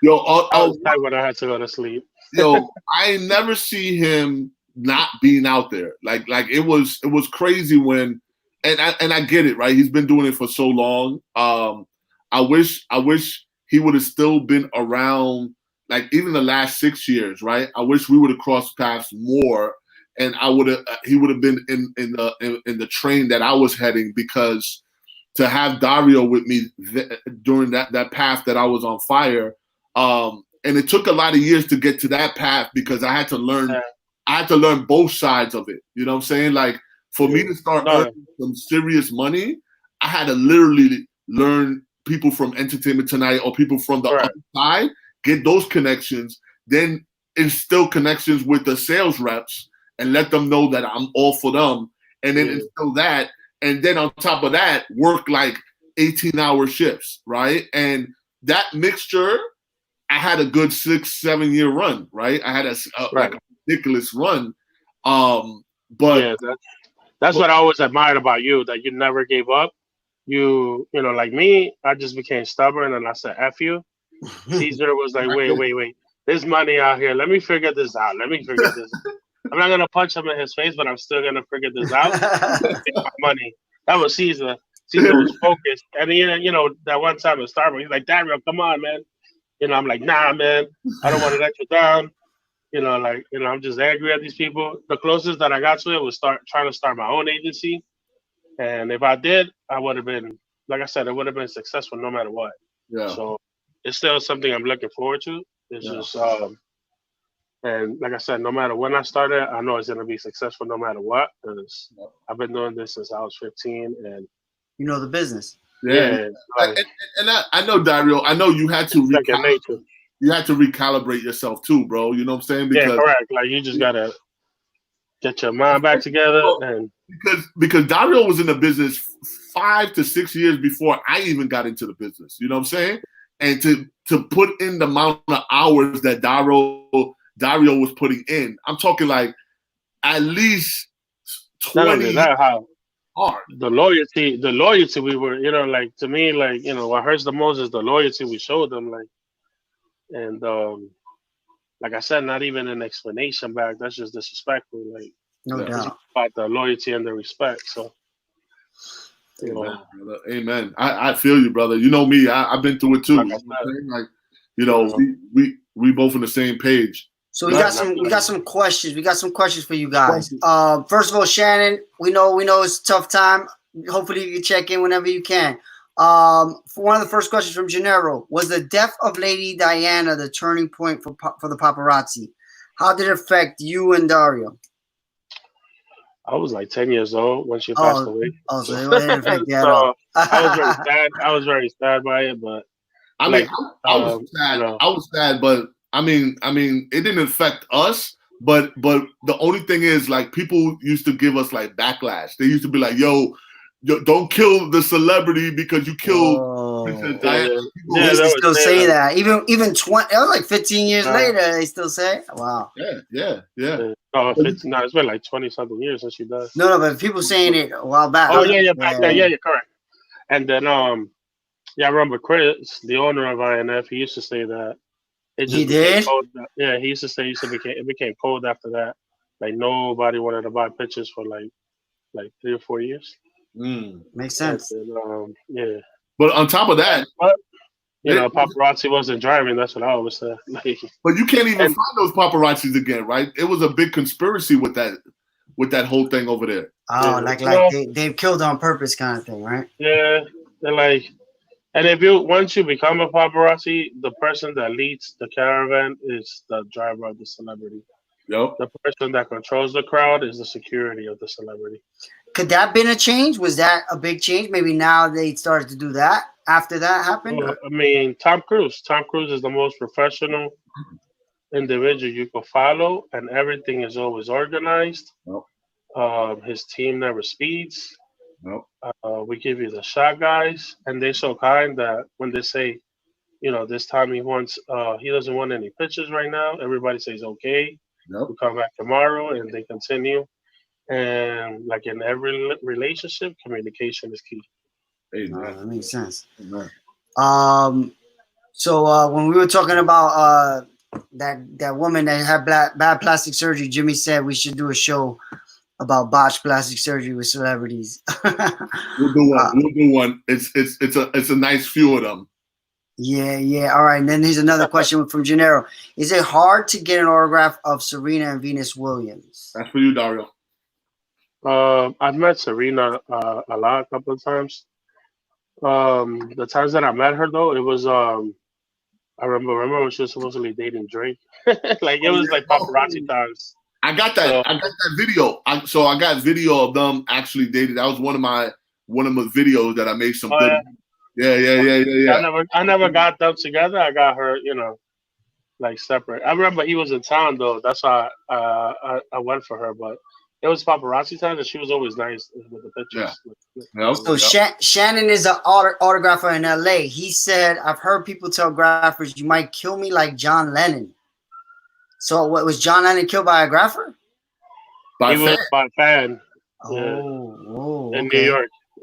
Yo, I was tight when I had to go to sleep. Yo, I never see him not being out there. Like it was crazy when, and I get it, right? He's been doing it for so long. I wish he would have still been around, like even the last 6 years, right? I wish we would have crossed paths more, and he would have been in the train that I was heading, because to have Dario with me during that path that I was on fire. And it took a lot of years to get to that path, because I had to learn both sides of it. You know what I'm saying? Like for me to start earning some serious money, I had to literally learn people from Entertainment Tonight or people from the other side, get those connections, then instill connections with the sales reps and let them know that I'm all for them, and then instill that. And then on top of that, work like 18-hour shifts, right? And that mixture, I had a good 6-7 year run, right? I had like a ridiculous run. But that's what I always admired about you, that you never gave up. You know, like me, I just became stubborn and I said, F you. Cesar was like, wait. There's money out here. Let me figure this out. I'm not going to punch him in his face, but I'm still going to figure this out. Take my money. That was Cesar. Cesar was focused. And that one time at Starbucks, he's like, Dario, come on, man. I'm like, nah, man, I don't want to let you down. I'm just angry at these people. The closest that I got to it was trying to start my own agency. And if I did, I would have been, like I said, it would have been successful no matter what. Yeah. So it's still something I'm looking forward to. It's just, and like I said, no matter when I started, I know it's going to be successful no matter what, because I've been doing this since I was 15. And you know the business. Yeah. And I know, Dario, I know you had to recalibrate yourself too, bro. You know what I'm saying? Because, correct. Like you just got to get your mind back together. And because Dario was in the business 5 to 6 years before I even got into the business. You know what I'm saying? And to put in the amount of hours that Dario was putting in, I'm talking like at least 20. Hard. The loyalty we were, like to me, like, what hurts the most is the loyalty we showed them, like, and like I said, not even an explanation back. That's just disrespectful. Like, no doubt. About the loyalty and the respect. So, Amen, brother. Amen. I feel you, brother. You know me. I've been through it too. We both on the same page. So we got some questions. We got some questions for you guys. First of all, Shannon, we know it's a tough time. Hopefully you can check in whenever you can. For one of the first questions from Gennaro, was the death of Lady Diana the turning point for the paparazzi? How did it affect you and Dario? I was like 10 years old when she passed away. Oh, so it didn't affect you at all. I was very sad. I was very sad by it, but I was sad. I was sad, but I mean, it didn't affect us, but the only thing is, like, people used to give us like backlash. They used to be like, "Yo, don't kill the celebrity because you killed Whoa. Diana, Yeah, They yeah, used to that still was say there. that. Even 20, that was like 15 years later, they still say, wow. yeah. Oh, But 50, no, it's been like 20 something years since she died. No, but people saying it a while back. Oh yeah, back then, Yeah. yeah, correct. And then yeah, I remember Chris, the owner of INF, he used to say that it He just became did? cold. Yeah, he used to say it became cold after that. Like nobody wanted to buy pictures for like 3 or 4 years. Makes And sense. then yeah, but on top of that, but they, paparazzi wasn't driving. That's what I always say. Like, but you can't even and find those paparazzis again, right? It was a big conspiracy with that whole thing over there. Oh, yeah, like they've killed on purpose kind of thing, right? yeah, they're like, and if you once you become a paparazzi, the person that leads the caravan is the driver of the celebrity. Yep. The person that controls the crowd is the security of the celebrity. Could that been a change? Was that a big change? Maybe now they started to do that after that happened? Well, I mean, Tom Cruise. Tom Cruise is the most professional individual you can follow, and everything is always organized. Yep. His team never speeds. Yep. We give you the shot, guys, and they're so kind that when they say, this time he doesn't want any pictures right now. Everybody says okay. Yep. We'll come back tomorrow, and they continue. And like in every relationship, communication is key. That makes sense. Amen. So when we were talking about that woman that had bad plastic surgery, Jimmy said we should do a show about botched plastic surgery with celebrities. We'll do one. We'll do one. It's a nice few of them. Yeah. All right. And then here's another question from Gennaro. Is it hard to get an autograph of Serena and Venus Williams? That's for you, Dario. I've met Serena a couple of times. The times that I met her though, it was I remember when she was supposedly dating Drake. Like it was like paparazzi times. I got that. So, I got that video. I got video of them actually dating. That was one of my videos that I made some good. Yeah. I never got them together. I got her, like separate. I remember he was in town though. That's why I went for her. But it was paparazzi time, and she was always nice with the pictures. Yeah. So Shannon is an autographer in LA. He said, "I've heard people tell graphers you might kill me like John Lennon." So what was John Lennon killed by a grapher? He was by a fan. Oh, in okay.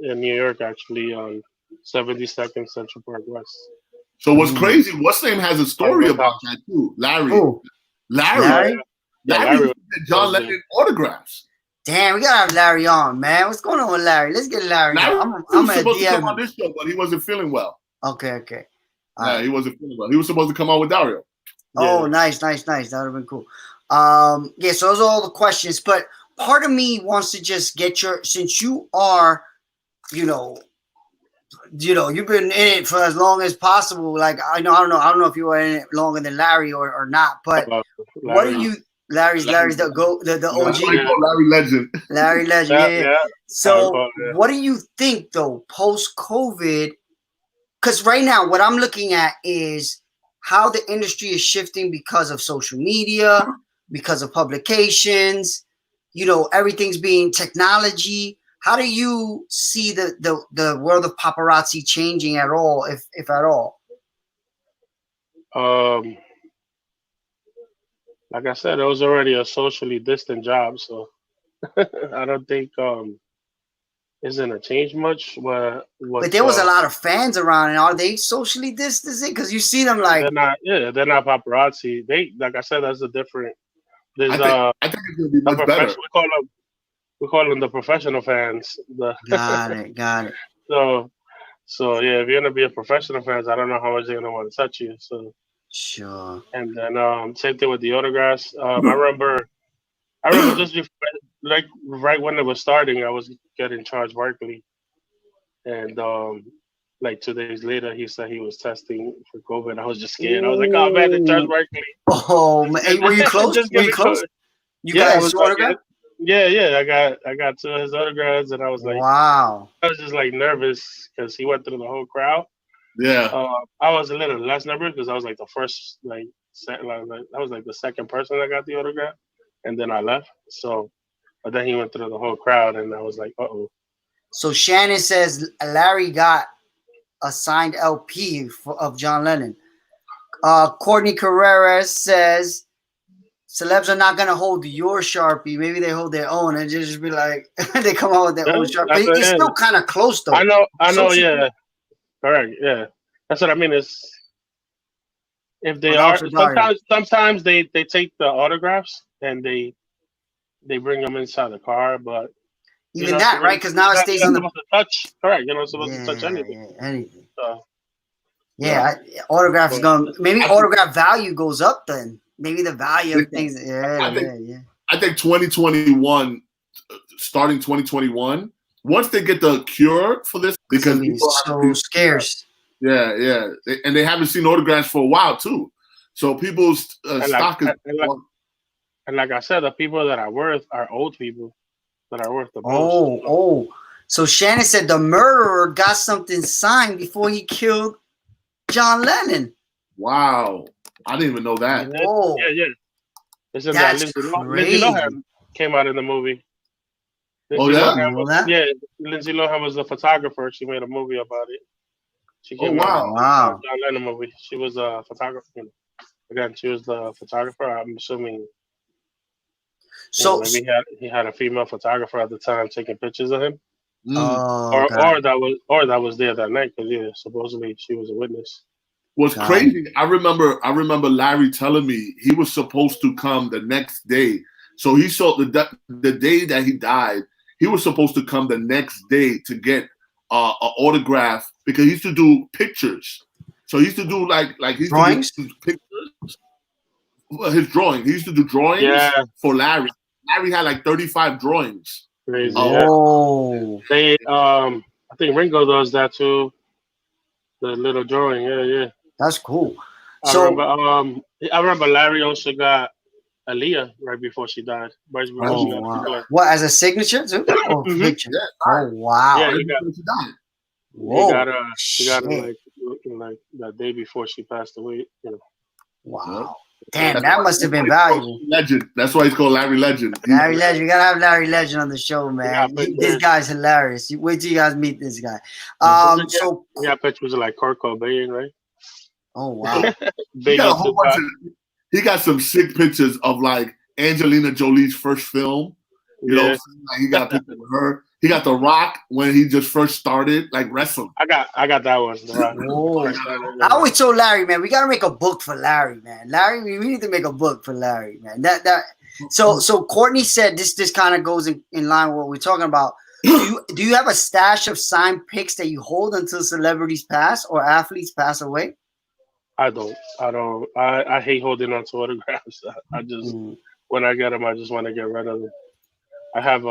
New York, actually, on 72nd Central Park West. So what's crazy? What's name has a story about that too? Larry. Who? Larry Larry John Lennon autographs. Damn, we gotta have Larry on, man. What's going on with Larry? Let's get Larry on. I'm supposed to come on this show, but he wasn't feeling well. Okay. He wasn't feeling well. He was supposed to come on with Dario. Oh, nice. That would have been cool. So those are all the questions. But part of me wants to just get since you are, you've been in it for as long as possible. Like I don't know if you were in it longer than Larry or not. But what are you? Larry's the OG. Larry Legend. Larry Legend. Yeah. So what do you think though post COVID? Because right now what I'm looking at is how the industry is shifting because of social media, because of publications, everything's being technology. How do you see the world of paparazzi changing at all, if at all? Like I said, it was already a socially distant job, so I don't think it's gonna change much. But there was a lot of fans around, and are they socially distancing? Because you see them like they're not paparazzi. They, like I said, that's a different. There's I think it's gonna be much better. We call them the professional fans. Got it. So yeah, if you're gonna be a professional fan, I don't know how much they're gonna want to touch you. So sure. And then same thing with the autographs. I remember just before, like right when it was starting, I was getting charged Barkley, and like 2 days later, he said he was testing for COVID. I was just scared. I was like, "Oh man, they charged Barkley." Oh man, were you close? You got his autograph? Yeah. I got 2 of his autographs, and I was like, wow. I was just like nervous because he went through the whole crowd. Yeah. I was a little less nervous because I was like the first, I was like the second person that got the autograph, and then I left. So, but then he went through the whole crowd, and I was like, uh-oh. So Shannon says Larry got a signed LP of John Lennon. Courtney Carrera says celebs are not gonna hold your Sharpie. Maybe they hold their own and just be like they come out with their own Sharpie. But it's still kind of close though. I know, yeah. Correct, yeah. That's what I mean. Is if they are sometimes they take the autographs and they bring them inside the car, but even that, right? Because now it stays on the touch. Correct, you're not supposed to touch anything. Yeah, anything. So, autograph is going. Maybe autograph value goes up then. Maybe the value of things. I think 2021, starting 2021, once they get the cure for this, because people so scarce. Yeah, and they haven't seen autographs for a while too. So people's stock is. And like I said, the people that are worth are old people that are worth the most. So Shannon said the murderer got something signed before he killed John Lennon. Wow. I didn't even know that. Yeah. Isn't that Lindsay Lohan came out in the movie. Lindsay Lindsay Lohan was the photographer. She made a movie about it. She came out in the John Lennon movie. She was a photographer. Again, she was the photographer. I'm assuming. So maybe he had a female photographer at the time taking pictures of him. Or that was there that night because supposedly she was a witness. What's crazy? I remember Larry telling me he was supposed to come the next day. So he saw the day that he died. He was supposed to come the next day to get an autograph because he used to do pictures. So he used to do like he used drawings? To do pictures. His drawing. He used to do drawings for Larry. Larry had like 35 drawings. Crazy. They I think Ringo does that too. The little drawing, yeah. That's cool. I remember Larry also got Aaliyah right before she died. Wow. What, as a signature too? Picture? Yeah. Oh wow. Yeah, he got her like that day before she passed away. Wow. Damn, that must have been valuable. Legend. That's why he's called Larry Legend. Larry Legend. You gotta have Larry Legend on the show, man. This guy's hilarious. Wait till you guys meet this guy. So pictures of like Kurt Cobain, right? Oh wow. He got some sick pictures of like Angelina Jolie's first film. You know, like he got pictures of her. He got The Rock when he just first started like wrestling. I got that one. The Rock. I always told Larry, man, we gotta make a book for Larry, man. Larry, we need to make a book for Larry, man. So Courtney said this kind of goes in line with what we're talking about. Do you have a stash of signed pics that you hold until celebrities pass or athletes pass away? I don't. I hate holding on to autographs. I just when I get them, I just want to get rid of them. I have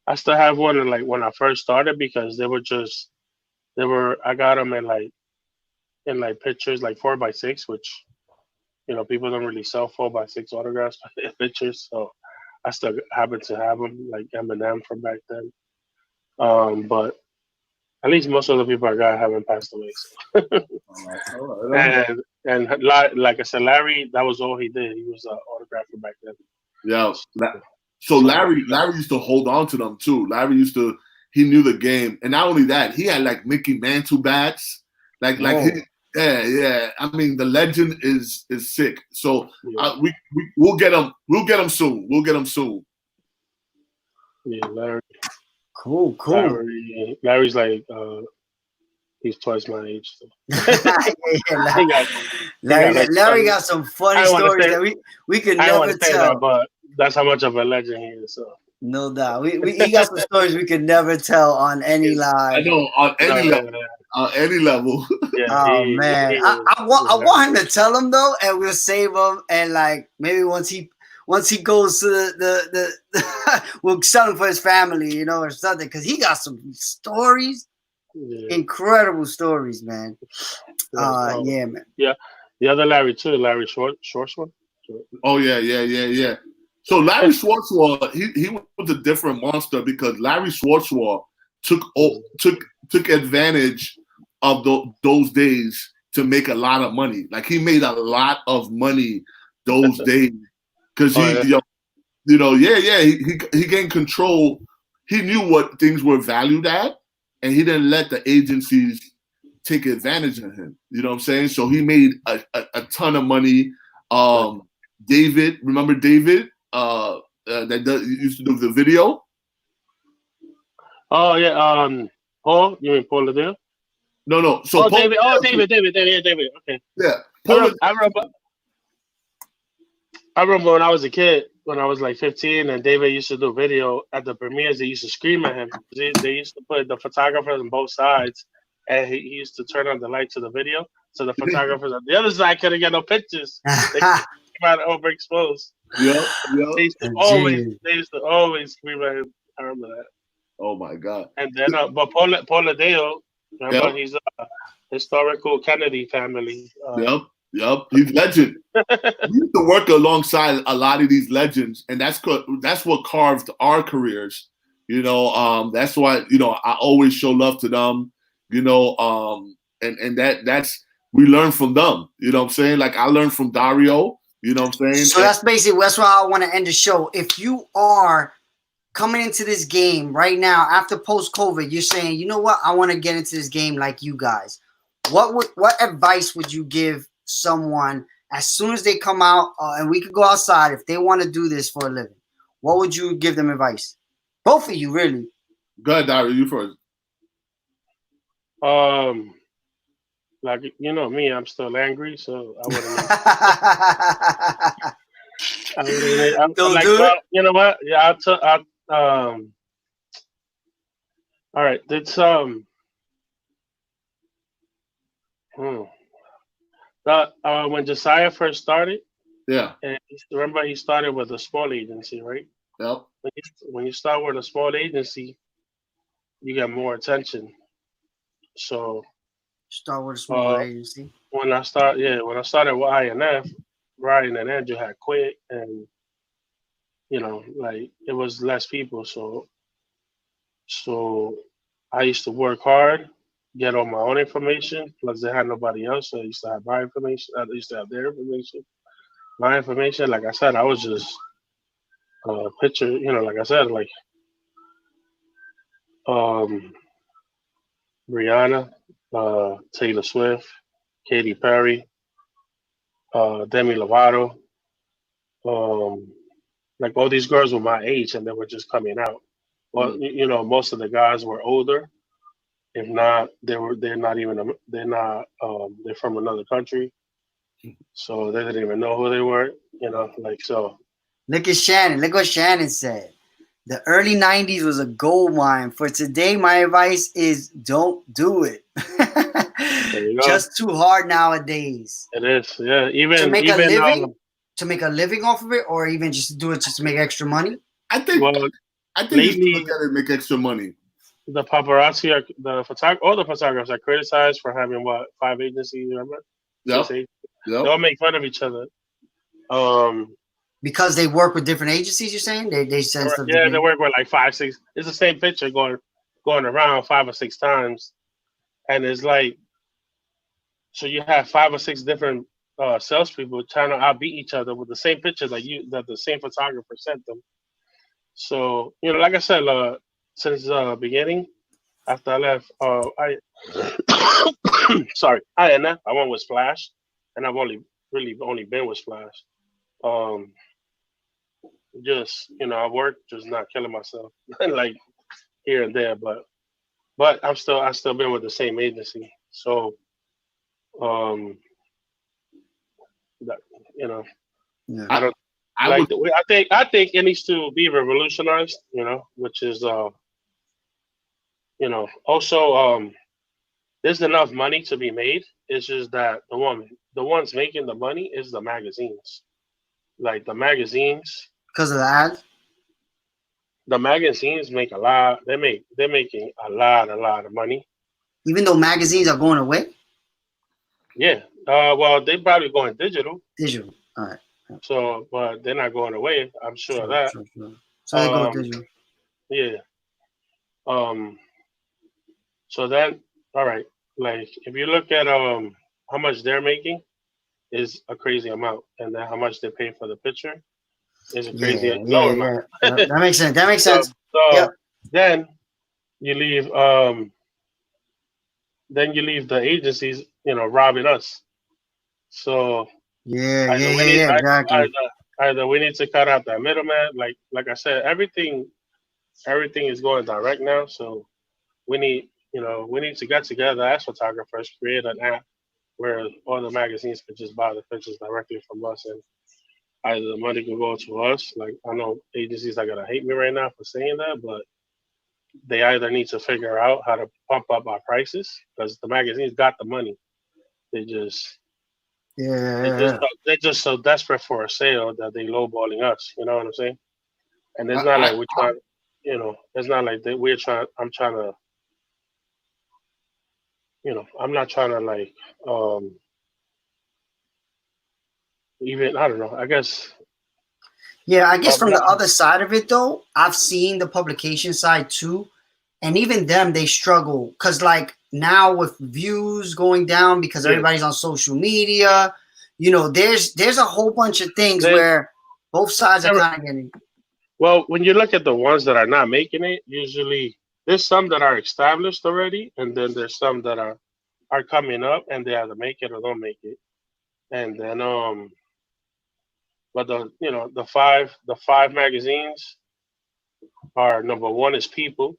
I still have one in like when I first started because I got them in pictures like 4x6, which people don't really sell 4x6 autographs pictures, so I still happen to have them like Eminem from back then. But at least most of the people I got haven't passed away. So. and like I said, Larry, that was all he did. He was an autographer back then. Yeah. So Larry used to hold on to them too. He knew the game, and not only that, he had like Mickey Mantle bats. I mean, the legend is sick. So we'll get him. We'll get him soon. Yeah, Larry. Cool. Larry's like he's twice my age. So. Larry got some funny stories that we could never tell. But that's how much of a legend he is. So. No doubt. He got some stories we could never tell on any live. I know, on any level. On any level. Yeah, man. I want him to tell him though, and we'll save him. And like maybe once he goes to the we'll sell him for his family, or something, because he got some stories. Yeah. Incredible stories, man. Yeah, man. Yeah. The other Larry too, Larry Schwartzman. Oh yeah. So Larry Schwartzman, he was a different monster because Larry Schwartzman took advantage of those days to make a lot of money. Like he made a lot of money those days because he gained control. He knew what things were valued at, and he didn't let the agencies take advantage of him. You know what I'm saying? So he made a ton of money. David, remember David? Used to do the video. Oh yeah. Paul, you mean Paul Ladell? No. So David. David. Okay. Yeah. I remember when I was a kid, when I was like 15, and David used to do video at the premieres. They used to scream at him. They used to put the photographers on both sides, and he used to turn on the light to the video, so the photographers on the other side couldn't get no pictures. They came out overexposed. Yep. They used to always scream at him. I remember that. Oh my God! And then, but Paul Ladell, remember, he's a historical Kennedy family. Yep. He's legend. We used to work alongside a lot of these legends, and that's what carved our careers. You know, that's why, you know, I always show love to them. You know, and that's we learn from them. You know what I'm saying? Like I learned from Dario. You know what I'm saying? So that's why I want to end the show. If you are coming into this game right now after post-COVID, you're saying, you know what, I want to get into this game like you guys. What advice would you give someone as soon as they come out and we could go outside if they want to do this for a living? What would you give them advice? Both of you, really. Go ahead, Dario, you first. Like, you know me, I'm still angry, so I wouldn't. Don't do it. You know what? Yeah, all right, it's when Josiah first started. Yeah. And remember, he started with a small agency, right? Yep. When you start with a small agency, you get more attention. So start with a small agency. When I started with INF, Ryan and Andrew had quit, and you know, like it was less people. So I used to work hard, get all my own information. Plus, they had nobody else, so I used to have my information. I used to have their information. My information, like I said, I was just a picture. You know, like I said, like Rihanna, Taylor Swift, Katy Perry, Demi Lovato, like all these girls were my age and they were just coming out. Well, you know, most of the guys were older. If not, they're from another country, so they didn't even know who they were. You know, like so. Look at Shannon. Look what Shannon said. The early 90s was a gold mine. For today, my advice is don't do it. Just too hard nowadays. It is, yeah. Even to make a living off of it, or even just to do it just to make extra money. I think lately, you look at it, make extra money. The paparazzi, all the photographers are criticized for having 5 agencies. Remember? Yep. They all make fun of each other. Because they work with different agencies, you're saying? They send stuff. Yeah, they work with like 5, 6. It's the same picture going around 5 or 6 times, and it's like, so you have 5 or 6 different salespeople trying to outbeat each other with the same picture that the same photographer sent them. So you know, like I said, since the beginning, after I left, I went with Splash, and I've only been with Splash. Just, you know, I work, just not killing myself like here and there, but I still been with the same agency. So, you know, yeah. I think it needs to be revolutionized, you know, which is, you know, also, there's enough money to be made. It's just that the ones making the money is the magazines. Like the magazines. Because of the ads? The magazines make a lot. They're making a lot of money. Even though magazines are going away? Yeah. Well, they're probably going digital. Digital. All right. So, but they're not going away. I'm sure of that. Sure. So they go digital. Yeah. So then, all right. Like if you look at how much they're making is a crazy amount, and then how much they pay for the picture is a crazy amount. That makes sense. So yep. Then you leave then you leave the agencies, robbing us. So either we need exactly. either we need to cut out that middleman. Like I said, everything is going direct now. So we need to get together as photographers, create an app where all the magazines could just buy the pictures directly from us, and either the money can go to us. Like, I know agencies are gonna hate me right now for saying that, but they either need to figure out how to pump up our prices because the magazines got the money. They just Yeah. they're just so desperate for a sale that they lowballing us. You know what I'm saying? And it's not like I, we're trying. It's not like that we're trying. I'm trying to. I'm not trying to like even I don't know. I guess Yeah, I guess I'm from not. the other side of it though, I've seen the publication side too, and even them they struggle because like now with views going down because Yeah. everybody's on social media, there's a whole bunch of things There's where both sides are there- kind of getting. well, when you look at the ones that are not making it, usually there's some that are established already, and then there's some that are coming up, and they either make it or don't make it. And then but the five magazines are number one is People,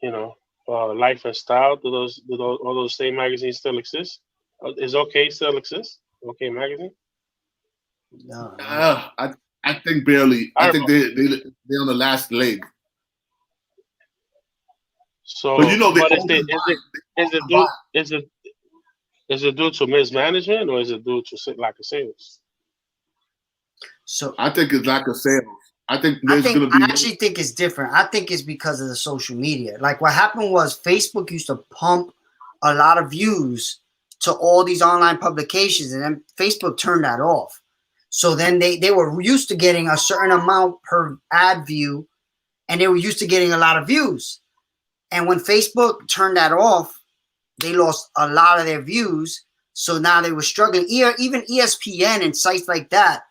you know, Life and Style. Do those all those same magazines still exist? Is OK still exist? OK magazine. No, no. I think barely. I I think they're on the last leg. But So, they but always is it buy. due is it due to mismanagement or is it due to lack of sales? So I think it's lack of sales. I think I there's think gonna I be actually think it's different. I think it's because of the social media. Like what happened was Facebook used to pump a lot of views to all these online publications, and then Facebook turned that off. So then they were used to getting a certain amount per ad view, and they were used to getting a lot of views. And when Facebook turned that off, they lost a lot of their views. So now they were struggling. Even ESPN and sites like that,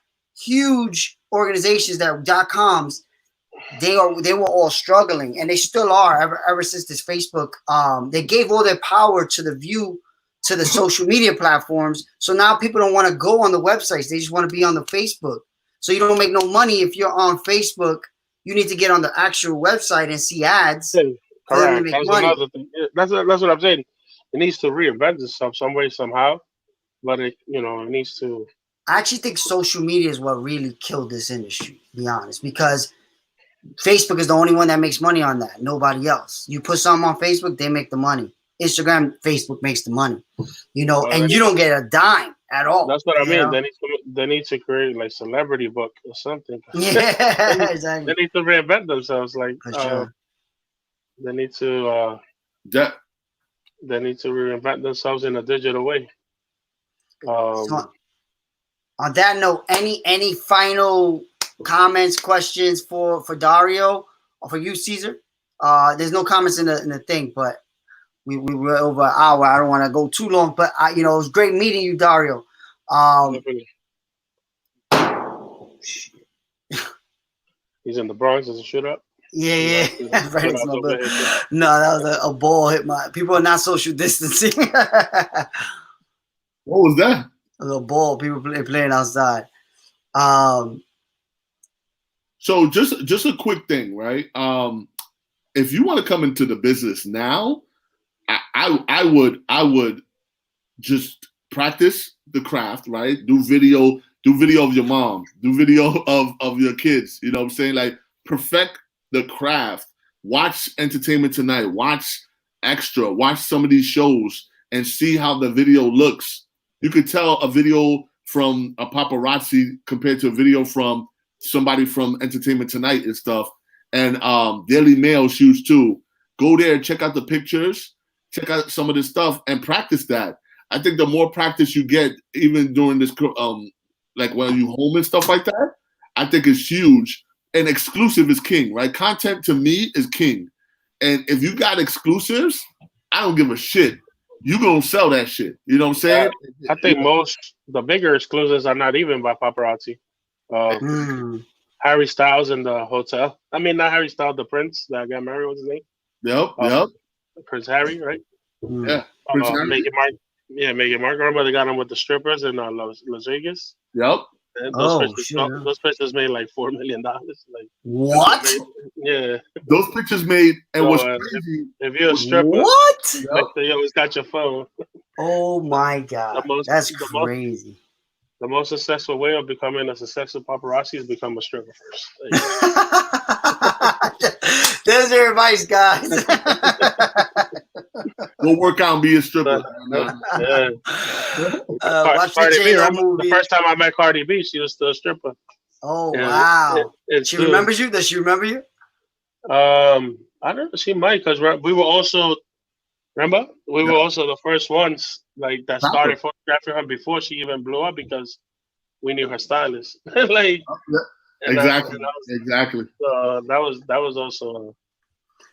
huge organizations that .coms, they were all struggling, and they still are ever since this Facebook. They gave all their power to the social media platforms. So now people don't want to go on the websites; they just want to be on the Facebook. So you don't make no money if you're on Facebook. You need to get on the actual website and see ads Yeah, for them to correct. make That's money. another thing. Yeah, that's what I'm saying. It needs to reinvent itself some way somehow, but it needs to. I actually think social media is what really killed this industry, to be honest, because Facebook is the only one that makes money on that. Nobody else. You put something on Facebook, they make the money. Instagram, Facebook makes the money. And you don't get a dime at all. That's what I mean. They need to create like celebrity book or something. Yeah, they exactly. need to reinvent themselves. Like For sure. they need to that. they need to reinvent themselves in a digital way. So, on that note, any final comments, questions for Dario or for you, Cesar? There's no comments in the thing, but we were over an hour. I don't want to go too long, but it was great meeting you, Dario. He's in the Bronx as a shootout. Yeah. Right next to my brother. No, that was a ball hit my. People are not social distancing. What was that? A little ball. People playing outside. So just a quick thing, right? If you want to come into the business now, I would just practice the craft, right? Do video of your mom, do video of your kids. You know what I'm saying? Like perfect the craft. Watch Entertainment Tonight. Watch Extra. Watch some of these shows and see how the video looks. You could tell a video from a paparazzi compared to a video from somebody from Entertainment Tonight and stuff. And Daily Mail shoots too. Go there, check out the pictures, check out some of this stuff, and practice that. I think the more practice you get, even during this, like when you home and stuff like that, I think it's huge. And exclusive is king, right? Content to me is king. And if you got exclusives, I don't give a shit. You gonna sell that shit. You know what I'm saying? I think the bigger exclusives are not even by paparazzi. Harry Styles in the hotel. I mean, not Harry Styles, the prince that got married. What's his name? Yep. Prince Harry, right? Yeah, Prince Harry. Megan Mark. Remember they got him with the strippers in Las Vegas. Yep. And Oh shit! those pictures made like $4 million. Like What? Yeah. Those pictures made, and So, what's crazy. if you're a stripper, What? like you always got your phone. Oh my god, that's crazy. The most successful way of becoming a successful paparazzi is become a stripper first. There's your advice, guys. Go work out and be a stripper. Yeah. Watch the J-Lo movie. The first time I met Cardi B, she was still a stripper. Oh wow! She remembers you. Does she remember you? I don't know. She might, because we were also. Remember, we were also the first ones like that started photographing her before she even blew up, because we knew her stylist. Like exactly. So that was also.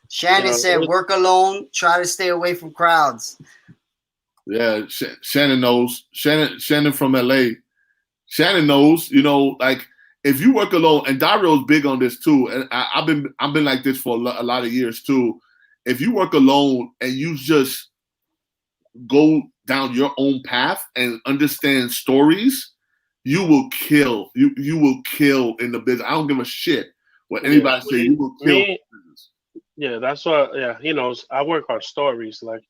Shannon said, "Work alone. Try to stay away from crowds." Yeah, Shannon knows. Shannon from LA. Shannon knows. You know, like if you work alone, and Dario's big on this too. And I've been like this for a lot of years too. If you work alone and you just go down your own path and understand stories, you will kill. You will kill in the business. I don't give a shit what anybody say. You will kill in the business. Yeah, that's what. Yeah, he knows. I work on stories. Like,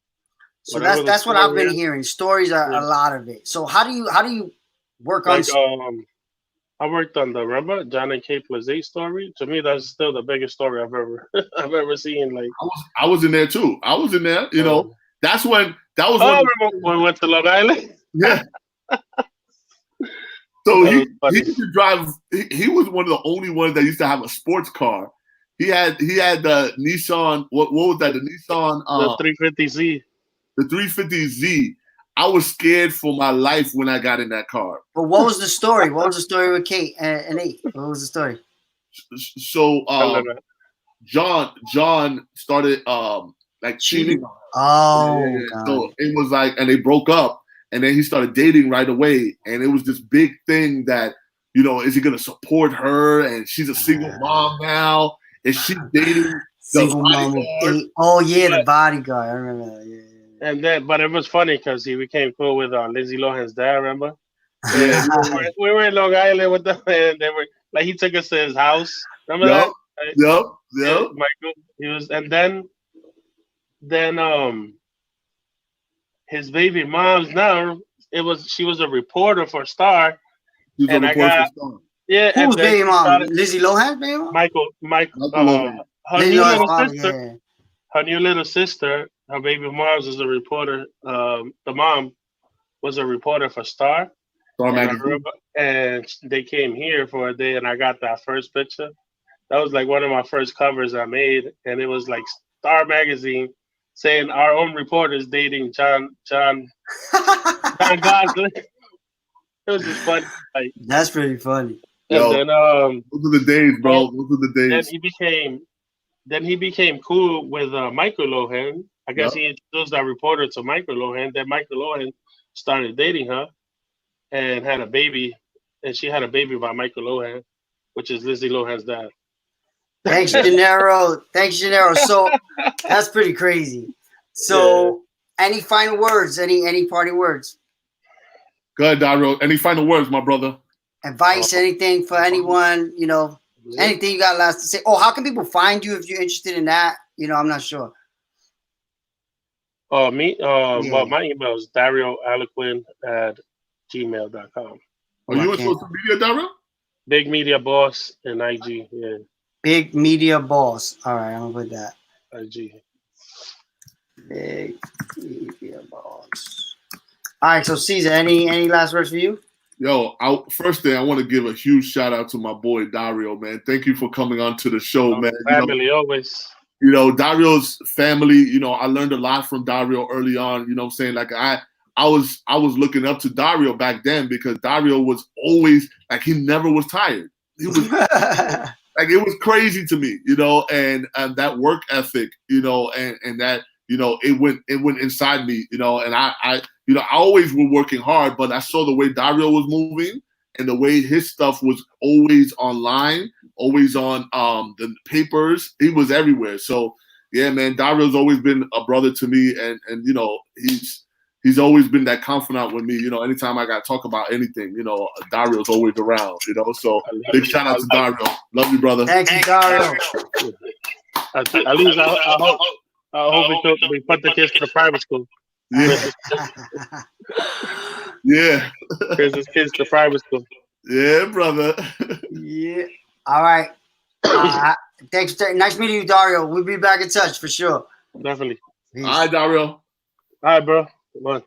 so that's what I've been hearing. Stories are a lot of it. So how do you work on? I worked on remember John and Kate Plazé story. To me, that's still the biggest story I've ever seen. Like, I was in there too. I was in there. You know, that was. Remember when we went to Long Island? Yeah. So he used to drive. He was one of the only ones that used to have a sports car. He had the Nissan. What was that? The Nissan. The 350Z. The 350Z. I was scared for my life when I got in that car. But what was the story? What was the story with Kate and Nate? What was the story? So John started like cheating. Oh, God. So it was like, and they broke up, and then he started dating right away, and it was this big thing that, you know, is he gonna support her? And she's a single mom now. Is she dating single mom with 8? Oh yeah, the bodyguard. I remember that. Yeah. And then, but it was funny because he became cool with Lindsay Lohan's dad. Remember? Yeah, we were in Long Island with them, and they were like, he took us to his house. Remember that? Right? Yep. Yeah, Michael. He was, and then his baby mom's now. She was a reporter for Star. And I got who's baby mom? Lizzie Lohan's baby mom? Michael. Her new little sister. Her baby mom was a reporter. The mom was a reporter for Star. And they came here for a day, and I got that first picture. That was like one of my first covers I made, and it was like Star magazine saying our own reporters dating John Gosling. It was just funny. Like, that's pretty funny. And then those are the days, bro. Those are the days. Then he became cool with Michael Lohan. I guess he introduced that reporter to Michael Lohan. Then Michael Lohan started dating her and had a baby. And she had a baby by Michael Lohan, which is Lindsay Lohan's dad. Thanks, Gennaro. So that's pretty crazy. So any final words? Any party words? Go ahead, Dario. Any final words, my brother? Advice, anything for anyone, you know, anything you got last to say? Oh, how can people find you if you're interested in that? You know, I'm not sure. Me? Well, my email is darioaliquin@gmail.com. Are you on social media, Dario? Big Media Boss and IG, yeah. Big Media Boss. All right, I'm with that. IG. Big Media Boss. All right, so Cesar, any last words for you? Yo, first thing, I want to give a huge shout out to my boy Dario, man. Thank you for coming on to the show, man. Family always. You know, Dario's family, you know, I learned a lot from Dario early on, you know what I'm saying? Like I was looking up to Dario back then because Dario was always like he never was tired. He was like it was crazy to me, you know, and that work ethic, you know, and that, you know, it went inside me, you know, and I always was working hard, but I saw the way Dario was moving and the way his stuff was always online, always on the papers. He was everywhere. So, yeah, man, Dario's always been a brother to me, and you know, he's always been that confidant with me. You know, anytime I got to talk about anything, you know, Dario's always around. You know, so big shout out to Dario. Love you, brother. Thank you, Dario. At least I hope we put the kids to the private school. Yeah, yeah, Chris's kids to private school. yeah, brother. Yeah. All right. Thanks. Nice meeting you, Dario. We'll be back in touch for sure. Definitely. Peace. All right, Dario. All right, bro. Come on.